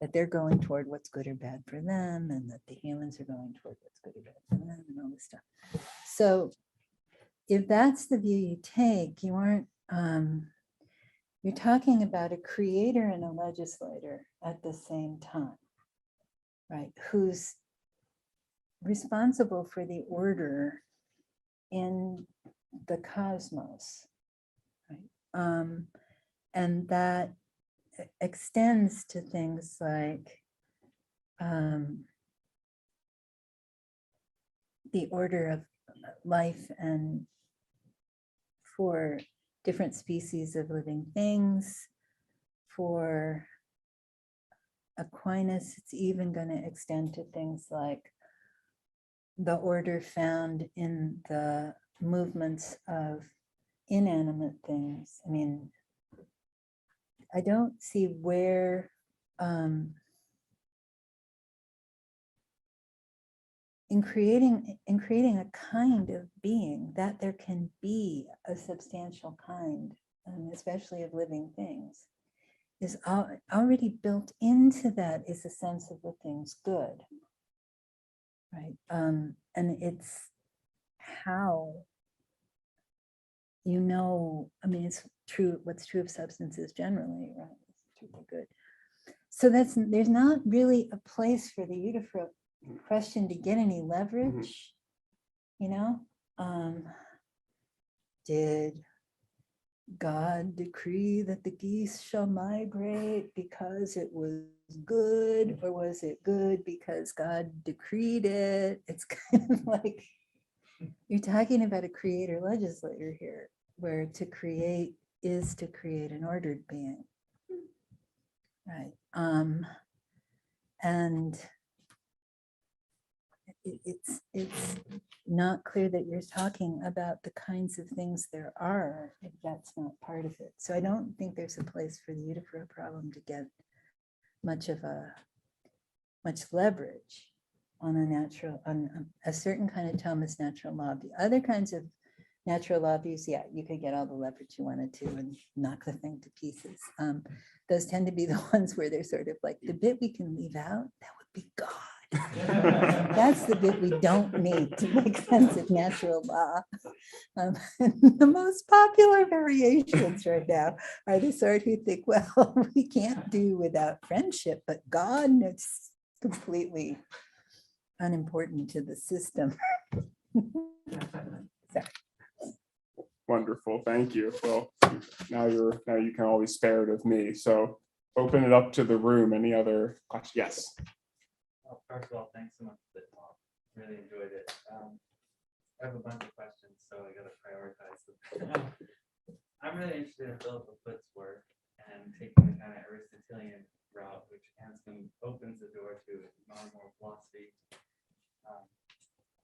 that they're going toward what's good or bad for them, and that the humans are going toward what's good or bad for them, and all this stuff. So if that's the view you take, you aren't, you're talking about a creator and a legislator at the same time, right? Who's responsible for the order in the cosmos, right? And that extends to things like the order of life and for different species of living things. For Aquinas, it's even going to extend to things like the order found in the movements of inanimate things. I mean, I don't see where in creating a kind of being, that there can be a substantial kind, especially of living things, is already built into that is a sense of the thing's good, right? And it's how I mean, it's true, what's true of substances generally, right? It's true for good. So there's not really a place for the Eudiphrop question to get any leverage, did God decree that the geese shall migrate because it was good, or was it good because God decreed it? It's kind of like you're talking about a creator legislator here, where to create is to create an ordered being, right? And it's not clear that you're talking about the kinds of things there are if that's not part of it. So I don't think there's a place for the Eudiphrop problem to get much leverage on a certain kind of Thomas natural law. The other kinds of natural law views, yeah, you could get all the leverage you wanted to and knock the thing to pieces. Those tend to be the ones where they're sort of like, the bit we can leave out, that would be God. That's the bit we don't need to make sense of natural law. The most popular variations right now are the sort who think, well, we can't do without friendship, but God, it's completely unimportant to the system. Sorry. Wonderful, thank you. Well, now you can always spare it of me. So open it up to the room. Any other questions? Yes. Well, first of all, thanks so much for the talk. Really enjoyed it. I have a bunch of questions, so I got to prioritize them. I'm really interested in Philippa Foot's work and taking the kind of Aristotelian route, which Anscombe opens the door to non-moral philosophy.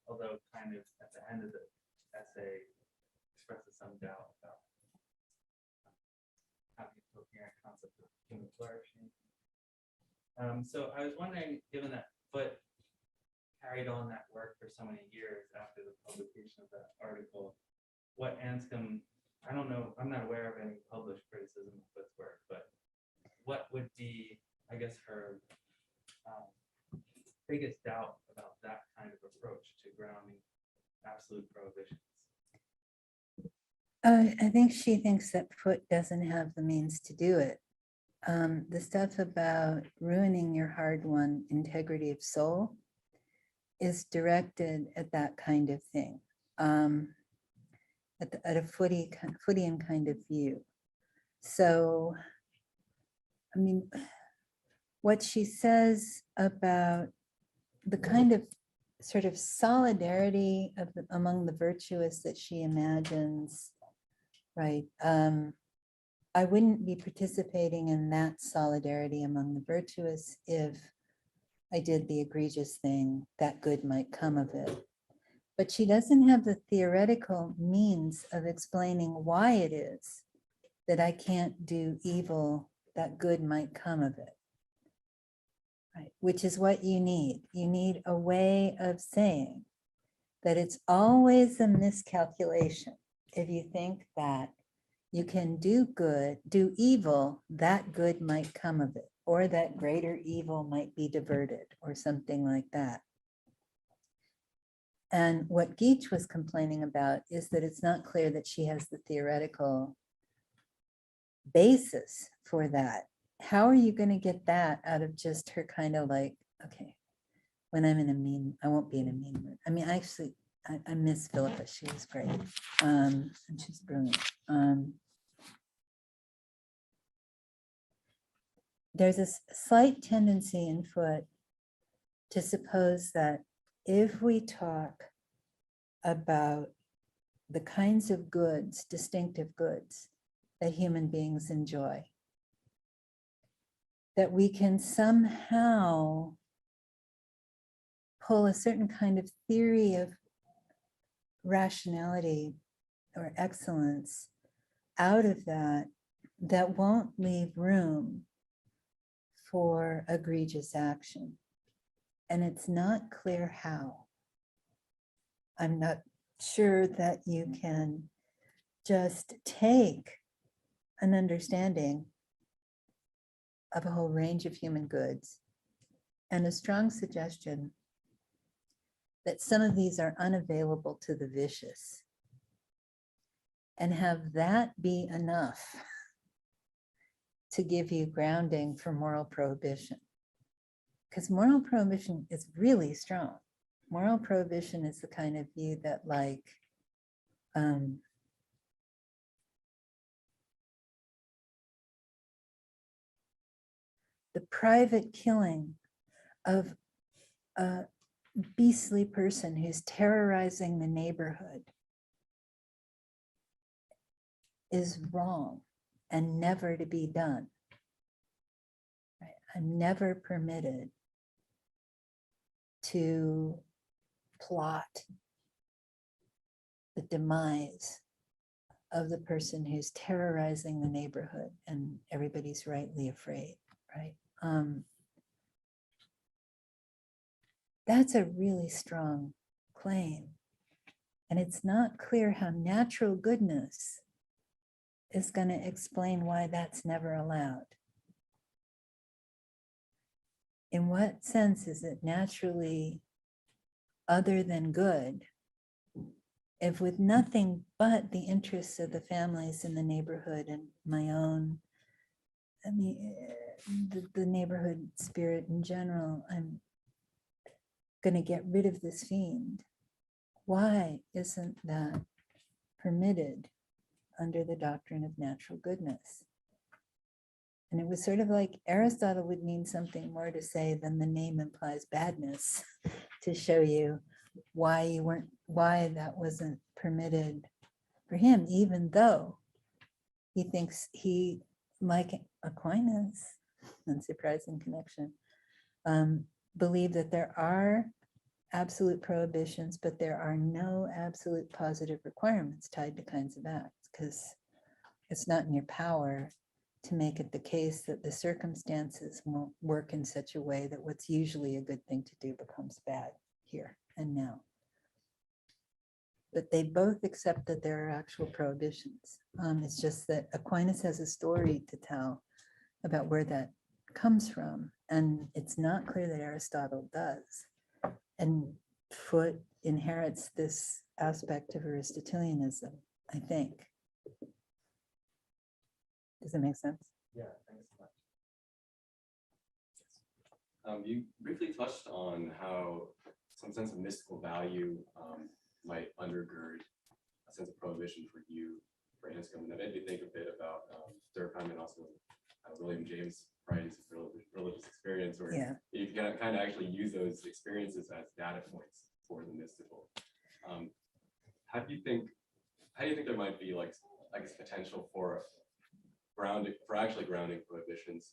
Although kind of at the end of the essay expresses some doubt about how the coherent concept of human flourishing. So I was wondering, given that Foot carried on that work for so many years after the publication of that article, what Anscombe, I don't know, I'm not aware of any published criticism of Foot's work, but what would be, I guess, her biggest doubt about that kind of approach to grounding absolute prohibitions? I think she thinks that Foot doesn't have the means to do it. The stuff about ruining your hard-won integrity of soul is directed at that kind of thing, at a Footian kind of view. So, I mean, what she says about the kind of sort of solidarity among the virtuous that she imagines, right? I wouldn't be participating in that solidarity among the virtuous if I did the egregious thing, that good might come of it. But she doesn't have the theoretical means of explaining why it is that I can't do evil, that good might come of it. Right? Which is what you need. You need a way of saying that it's always a miscalculation if you think that you can do evil, that good might come of it, or that greater evil might be diverted, or something like that. And what Geach was complaining about is that it's not clear that she has the theoretical basis for that. How are you going to get that out of just her kind of like, okay, when I'm in a mean, I won't be in a mean mood. I mean, actually, I miss Philippa. She was great. And she's brilliant. There's a slight tendency in Foot to suppose that if we talk about the kinds of goods, distinctive goods that human beings enjoy, that we can somehow pull a certain kind of theory of rationality or excellence out of that, that won't leave room for egregious action. And it's not clear how. I'm not sure that you can just take an understanding of a whole range of human goods and a strong suggestion that some of these are unavailable to the vicious, and have that be enough to give you grounding for moral prohibition. Because moral prohibition is really strong. Moral prohibition is the kind of view that like, the private killing of a beastly person who's terrorizing the neighborhood is wrong and never to be done. Right? I'm never permitted to plot the demise of the person who's terrorizing the neighborhood and everybody's rightly afraid, right? That's a really strong claim. And it's not clear how natural goodness is going to explain why that's never allowed. In what sense is it naturally other than good if with nothing but the interests of the families in the neighborhood and my own, I mean, the neighborhood spirit in general, I'm going to get rid of this fiend? Why isn't that permitted under the doctrine of natural goodness? And it was sort of like Aristotle would mean something more to say than the name implies badness, to show you why that wasn't permitted for him, even though he thinks he, like Aquinas, unsurprising connection, believe that there are absolute prohibitions, but there are no absolute positive requirements tied to kinds of acts, because it's not in your power to make it the case that the circumstances won't work in such a way that what's usually a good thing to do becomes bad here and now. But they both accept that there are actual prohibitions. It's just that Aquinas has a story to tell about where that comes from, and it's not clear that Aristotle does. And Foote inherits this aspect of Aristotelianism, I think. Does that make sense? Yeah, thanks so much. You briefly touched on how some sense of mystical value might undergird a sense of prohibition for you, for Anscombe. And that made me think a bit about Durkheim and also William James' writings of religious experience, where you can kind of actually use those experiences as data points for the mystical. How do you think there might be, like, I guess, potential for actually grounding prohibitions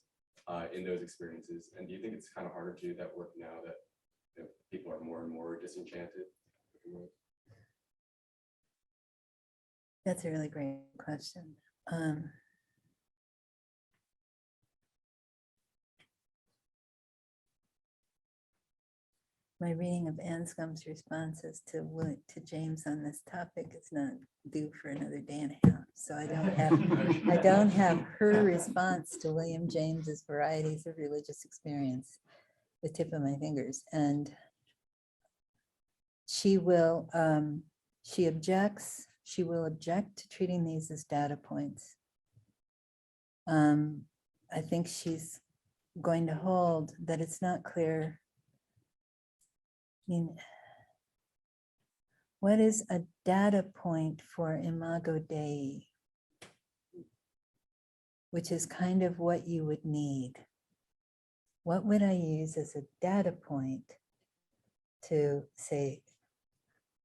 in those experiences? And do you think it's kind of harder to do that work now that, you know, people are more and more disenchanted with the world? That's a really great question. My reading of Anscombe's responses to James on this topic is not due for another day and a half. So I don't have her response to William James's varieties of religious experience, the tip of my fingers. And she will object to treating these as data points. I think she's going to hold that it's not clear. I mean, what is a data point for Imago Dei, which is kind of what you would need? What would I use as a data point to say,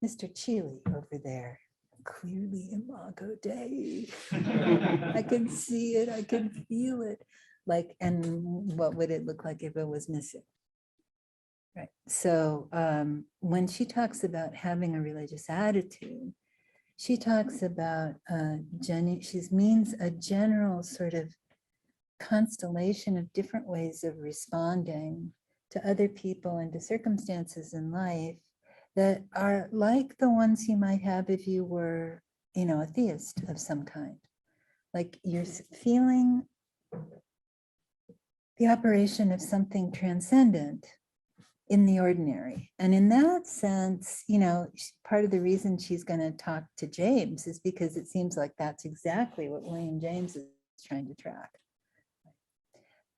Mr. Chile over there, clearly Imago Dei. I can see it, I can feel it. Like, and what would it look like if it was missing? Right. So when she talks about having a religious attitude, she talks about she means a general sort of constellation of different ways of responding to other people and to circumstances in life that are like the ones you might have if you were, you know, a theist of some kind. Like you're feeling the operation of something transcendent, in the ordinary. And in that sense, you know, part of the reason she's going to talk to James is because it seems like that's exactly what William James is trying to track.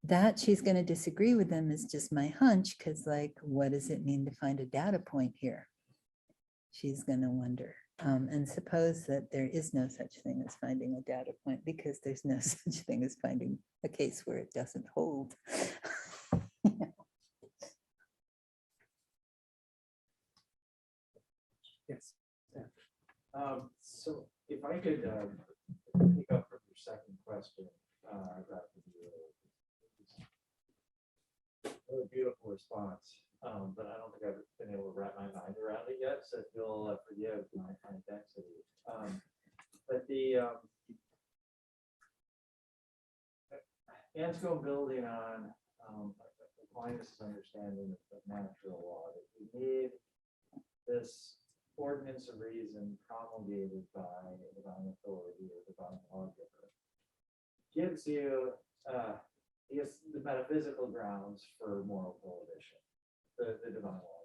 That she's going to disagree with them is just my hunch, because like, what does it mean to find a data point here? She's going to wonder. And suppose that there is no such thing as finding a data point, because there's no such thing as finding a case where it doesn't hold. Yes. So if I could pick up from your second question, about the really beautiful response, but I don't think I've been able to wrap my mind around it yet. So if you'll forgive my density. But the Anscombe building on Aquinas' understanding of natural law, that we need this ordinance of reason promulgated by divine authority or divine lawgiver gives you the metaphysical grounds for moral prohibition, the divine law.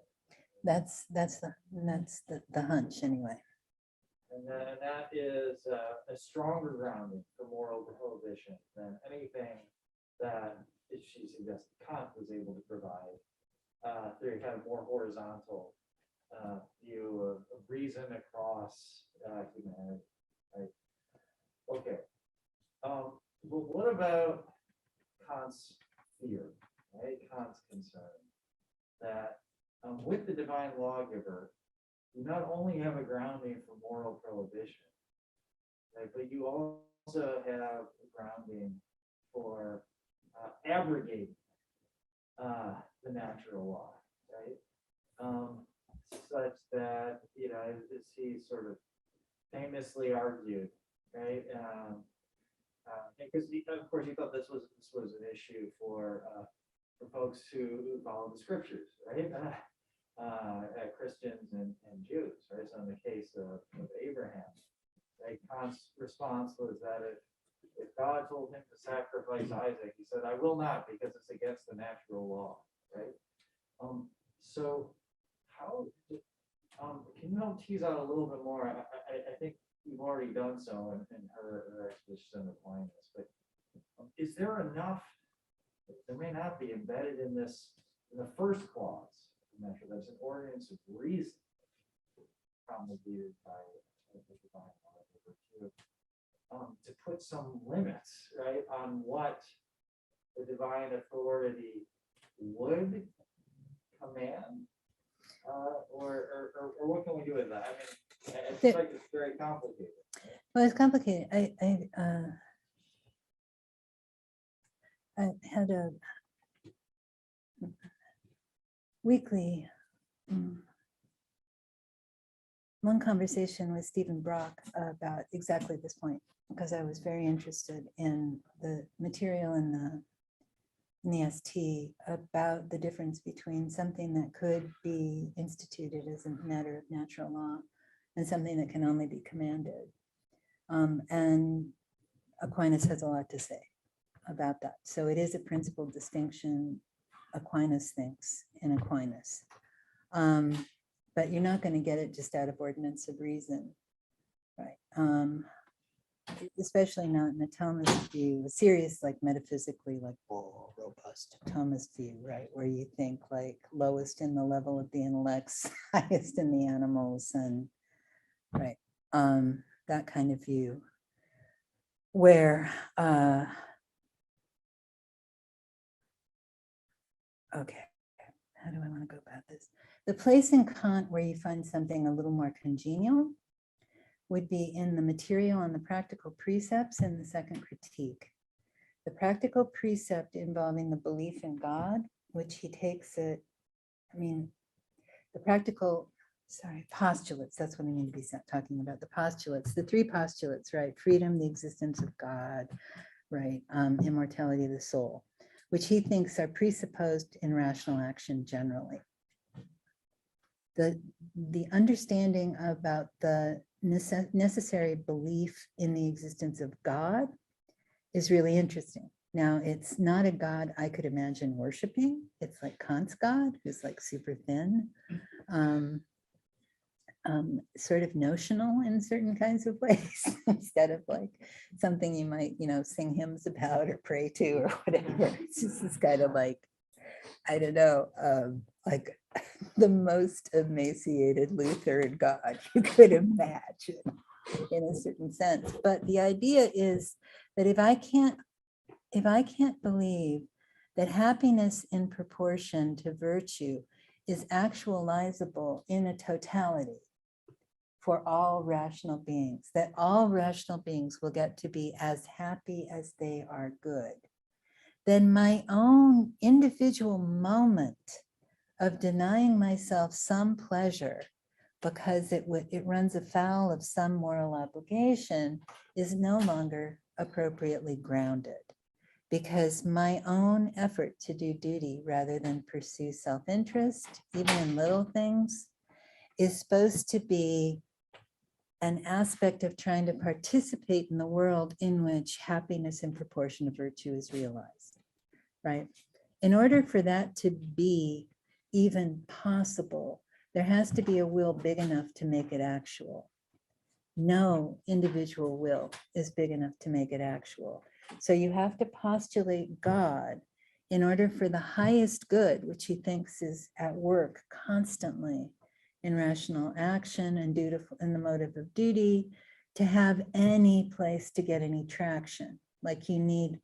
That's the hunch anyway. And that is a stronger grounding for moral prohibition than anything that she suggested Kant was able to provide through a kind of more horizontal view of reason across humanity. Right? Okay. But what about Kant's fear, right? Kant's concern that with the divine lawgiver, you not only have a grounding for moral prohibition, right, but you also have a grounding for abrogating the natural law, right? Such that, you know, as he sort of famously argued, right? Because of course he thought this was an issue for folks who follow the scriptures, right? Christians and Jews, right? So in the case of Abraham, right, Kant's response was that if God told him to sacrifice Isaac, he said, "I will not, because it's against the natural law," right? So how can you help tease out a little bit more? I think you've already done so in her exposition of Aquinas, but is there enough? There may not be embedded in this, in the first clause. There's an ordinance of reason promulgated by the divine lawgiver to put some limits, right, on what the divine authority would command, or what can we do with that? I mean, it's like it's very complicated. Well, it's complicated. I had a weekly long conversation with Stephen Brock about exactly this point, because I was very interested in the material in the ST about the difference between something that could be instituted as a matter of natural law and something that can only be commanded. And Aquinas has a lot to say about that. So it is a principal distinction, Aquinas thinks, in Aquinas. But you're not going to get it just out of ordinance of reason, right? Especially not in a Thomist view, a serious, like metaphysically, like robust Thomist view, right? Where you think like lowest in the level of the intellects, highest in the animals, and right, that kind of view, where okay, how do I want to go about this? The place in Kant where you find something a little more congenial would be in the material and the practical precepts in the second critique. The practical precept involving the belief in God, which he takes it, the practical, postulates, that's what I mean to be talking about, the postulates, the three postulates, right? Freedom, the existence of God, right? Immortality of the soul, which he thinks are presupposed in rational action generally. The understanding about the necessary belief in the existence of God is really interesting, Now, it's not a God I could imagine worshiping. It's like Kant's God, who's like super thin, sort of notional in certain kinds of ways, instead of like something you might, sing hymns about or pray to or whatever. It's just this kind of like, I don't know, like the most emaciated Lutheran God you could imagine in a certain sense. But the idea is that if I can't believe that happiness in proportion to virtue is actualizable in a totality for all rational beings, that all rational beings will get to be as happy as they are good, then my own individual moment of denying myself some pleasure because it runs afoul of some moral obligation is no longer appropriately grounded, because my own effort to do duty rather than pursue self-interest, even in little things, is supposed to be an aspect of trying to participate in the world in which happiness in proportion to virtue is realized, right? In order for that to be even possible, there has to be a will big enough to make it actual. No individual will is big enough to make it actual. So you have to postulate God in order for the highest good, which he thinks is at work constantly in rational action and dutiful in the motive of duty, to have any place to get any traction. Like you need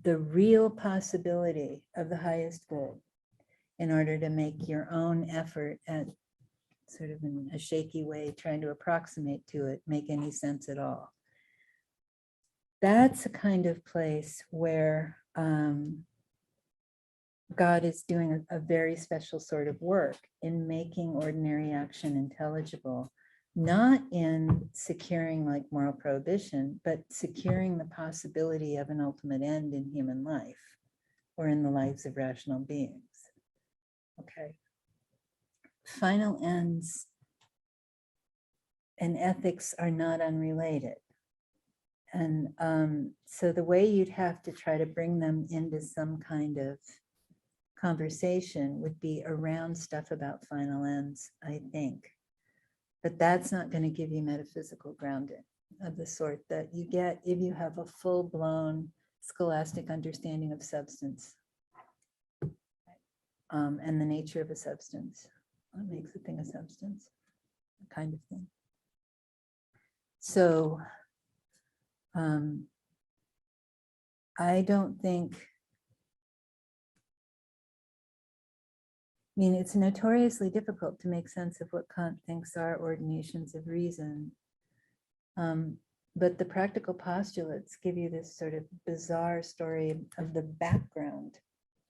the real possibility of the highest good in order to make your own effort at sort of in a shaky way, trying to approximate to it, make any sense at all. That's a kind of place where God is doing a very special sort of work in making ordinary action intelligible, not in securing like moral prohibition, but securing the possibility of an ultimate end in human life or in the lives of rational beings. Okay. Final ends and ethics are not unrelated. And so the way you'd have to try to bring them into some kind of conversation would be around stuff about final ends, I think. But that's not going to give you metaphysical grounding of the sort that you get if you have a full-blown scholastic understanding of substance and the nature of a substance. What makes a thing a substance? A kind of thing. So I don't think, it's notoriously difficult to make sense of what Kant thinks are ordinations of reason. But the practical postulates give you this sort of bizarre story of the background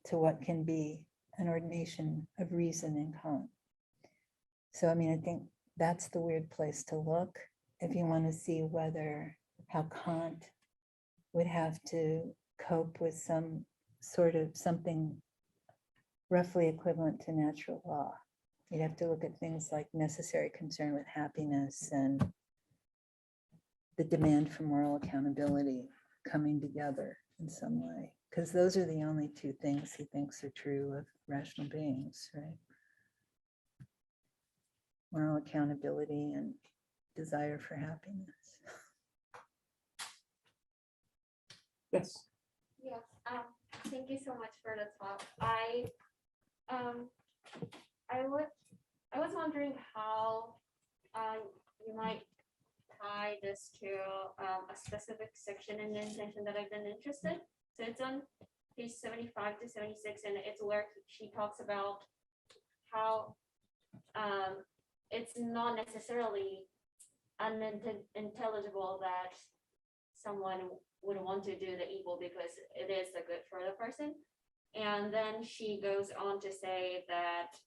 to what can be an ordination of reason in Kant. So, I think that's the weird place to look if you want to see how Kant would have to cope with some sort of something roughly equivalent to natural law. You'd have to look at things like necessary concern with happiness and the demand for moral accountability coming together in some way, because those are the only two things he thinks are true of rational beings, right? Moral accountability and desire for happiness. Yes. Yes, thank you so much for the talk. I was wondering how you might tie this to a specific section in the intention that I've been interested. So it's on page 75 to 76, and it's where she talks about how it's not necessarily unintelligible that someone would want to do the evil because it is the good for the person. And then she goes on to say that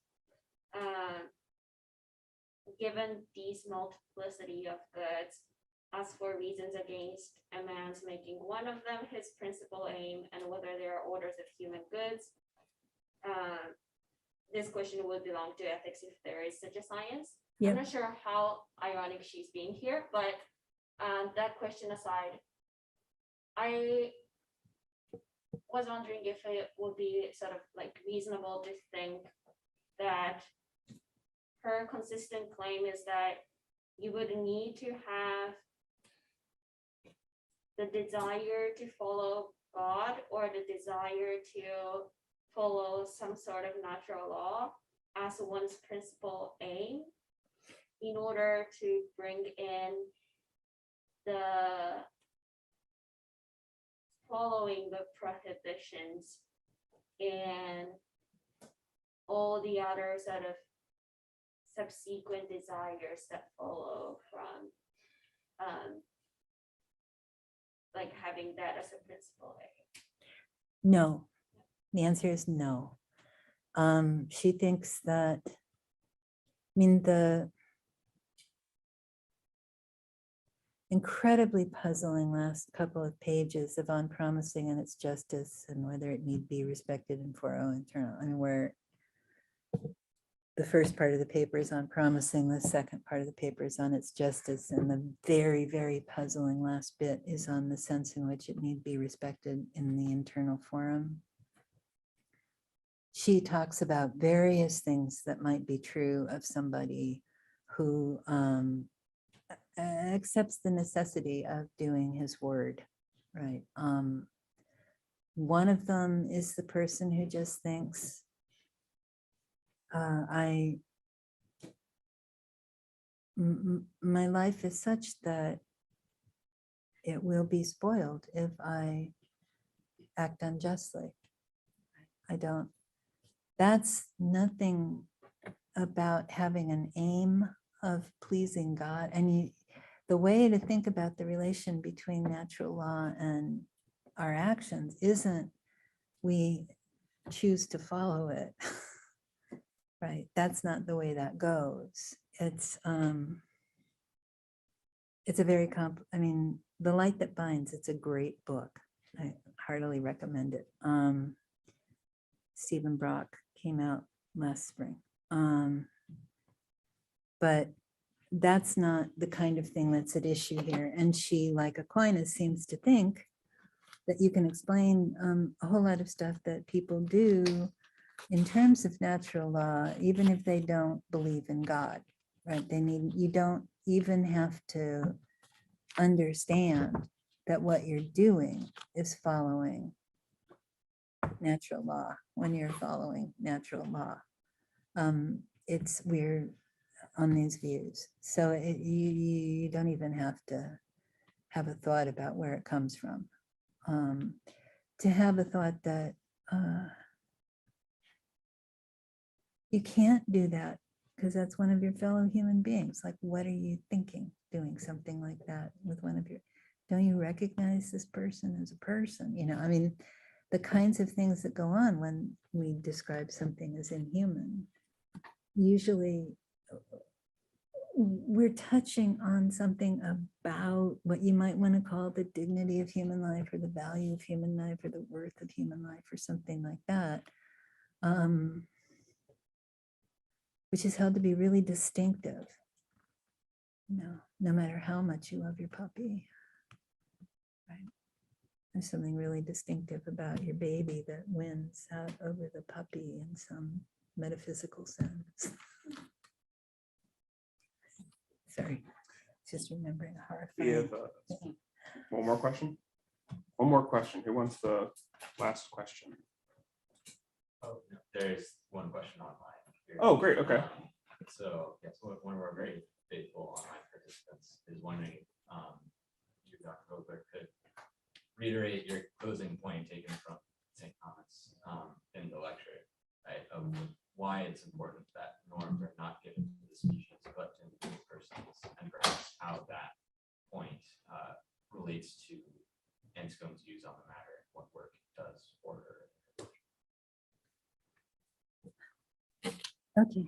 given these multiplicity of goods, as for reasons against a man's making one of them his principal aim, and whether there are orders of human goods, this question would belong to ethics if there is such a science. Yeah. I'm not sure how ironic she's being here, but that question aside, I was wondering if it would be sort of like reasonable to think that her consistent claim is that you would need to have the desire to follow God or the desire to follow some sort of natural law as one's principal aim in order to bring in the following the prohibitions and all the other sort of subsequent desires that follow from like having that as a principal aim. No, the answer is no. She thinks that, I mean, the incredibly puzzling last couple of pages of on promising and its justice and whether it need be respected and for our internal, I mean, where the first part of the paper is on promising, the second part of the paper is on its justice, and the very, very puzzling last bit is on the sense in which it need be respected in the internal forum. She talks about various things that might be true of somebody who accepts the necessity of doing his word, right? One of them is the person who just thinks, my life is such that it will be spoiled if I act unjustly. That's nothing about having an aim of pleasing God. And the way to think about the relation between natural law and our actions isn't we choose to follow it. Right, that's not the way that goes. It's a very I mean, The Light That Binds, it's a great book. I heartily recommend it. Stephen Brock came out last spring. But that's not the kind of thing that's at issue here. And she, like Aquinas, seems to think that you can explain a whole lot of stuff that people do in terms of natural law, even if they don't believe in God, right? You don't even have to understand that what you're doing is following natural law when you're following natural law. We're on these views. So you don't even have to have a thought about where it comes from. To have a thought that you can't do that because that's one of your fellow human beings. Like, what are you thinking doing something like that with one of your, don't you recognize this person as a person? You know, I mean, the kinds of things that go on when we describe something as inhuman, usually we're touching on something about what you might want to call the dignity of human life or the value of human life or the worth of human life or something like that. Which is held to be really distinctive, no matter how much you love your puppy, right? There's something really distinctive about your baby that wins out over the puppy in some metaphysical sense. Sorry, just remembering a We horrifying. have one more question. One more question. Who wants the last question? Oh, no, there's one question online. Here. Oh, great. Okay. So yes, one of our very faithful online participants is wondering if you, Dr. Vogler, could reiterate your closing point taken from St. Thomas in the lecture, right? Of why it's important that norms are not given to the species, but to individual persons, and perhaps how that point relates to Anscombe's views on the matter, what work it does for her. Okay.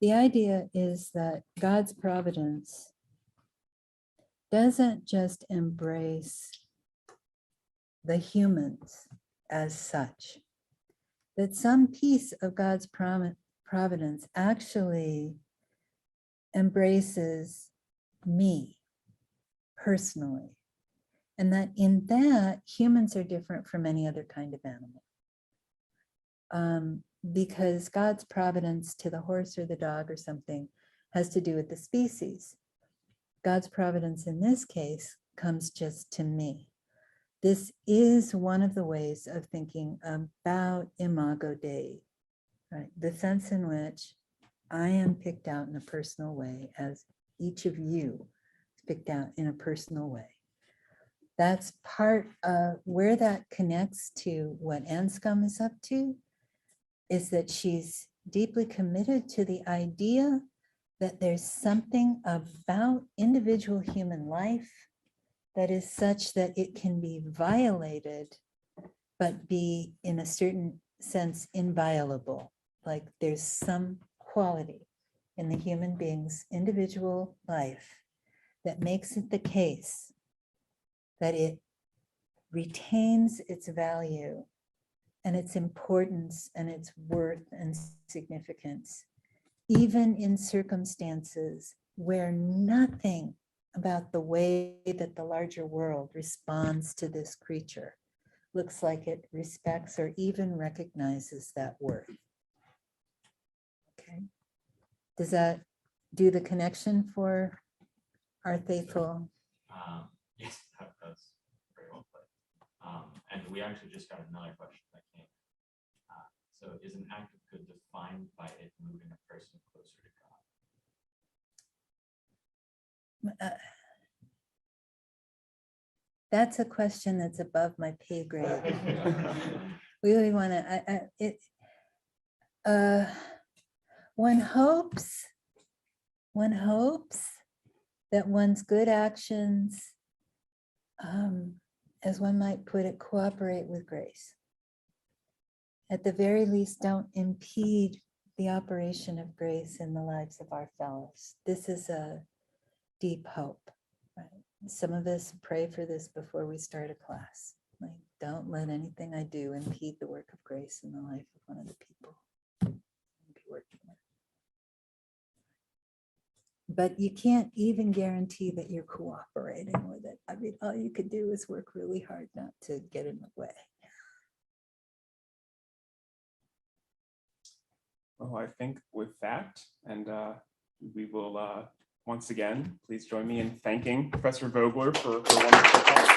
The idea is that God's providence doesn't just embrace the humans as such, that some piece of God's providence actually embraces me personally. And that in that, humans are different from any other kind of animal. Because God's providence to the horse or the dog or something has to do with the species. God's providence in this case comes just to me. This is one of the ways of thinking about Imago Dei, right? The sense in which I am picked out in a personal way, as each of you is picked out in a personal way. That's part of where that connects to what Anscombe is up to, is that she's deeply committed to the idea that there's something about individual human life that is such that it can be violated, but be in a certain sense inviolable. Like there's some quality in the human being's individual life that makes it the case that it retains its value and its importance and its worth and significance, even in circumstances where nothing about the way that the larger world responds to this creature looks like it respects or even recognizes that worth. Okay. Does that do the connection for our faithful? Yes, that's very well put. And we actually just got another question that came. So is an act of good defined by it moving a person closer to God? That's a question that's above my pay grade. We really want to, one hopes that one's good actions, as one might put it, cooperate with grace. At the very least, don't impede the operation of grace in the lives of our fellows. This is a deep hope. Right? Some of us pray for this before we start a class. Like, don't let anything I do impede the work of grace in the life of one of the people I'm be working with. But you can't even guarantee that you're cooperating with it. I mean, all you could do is work really hard not to get in the way. Well, I think with that, and we will once again, please join me in thanking Professor Vogler for her wonderful talk.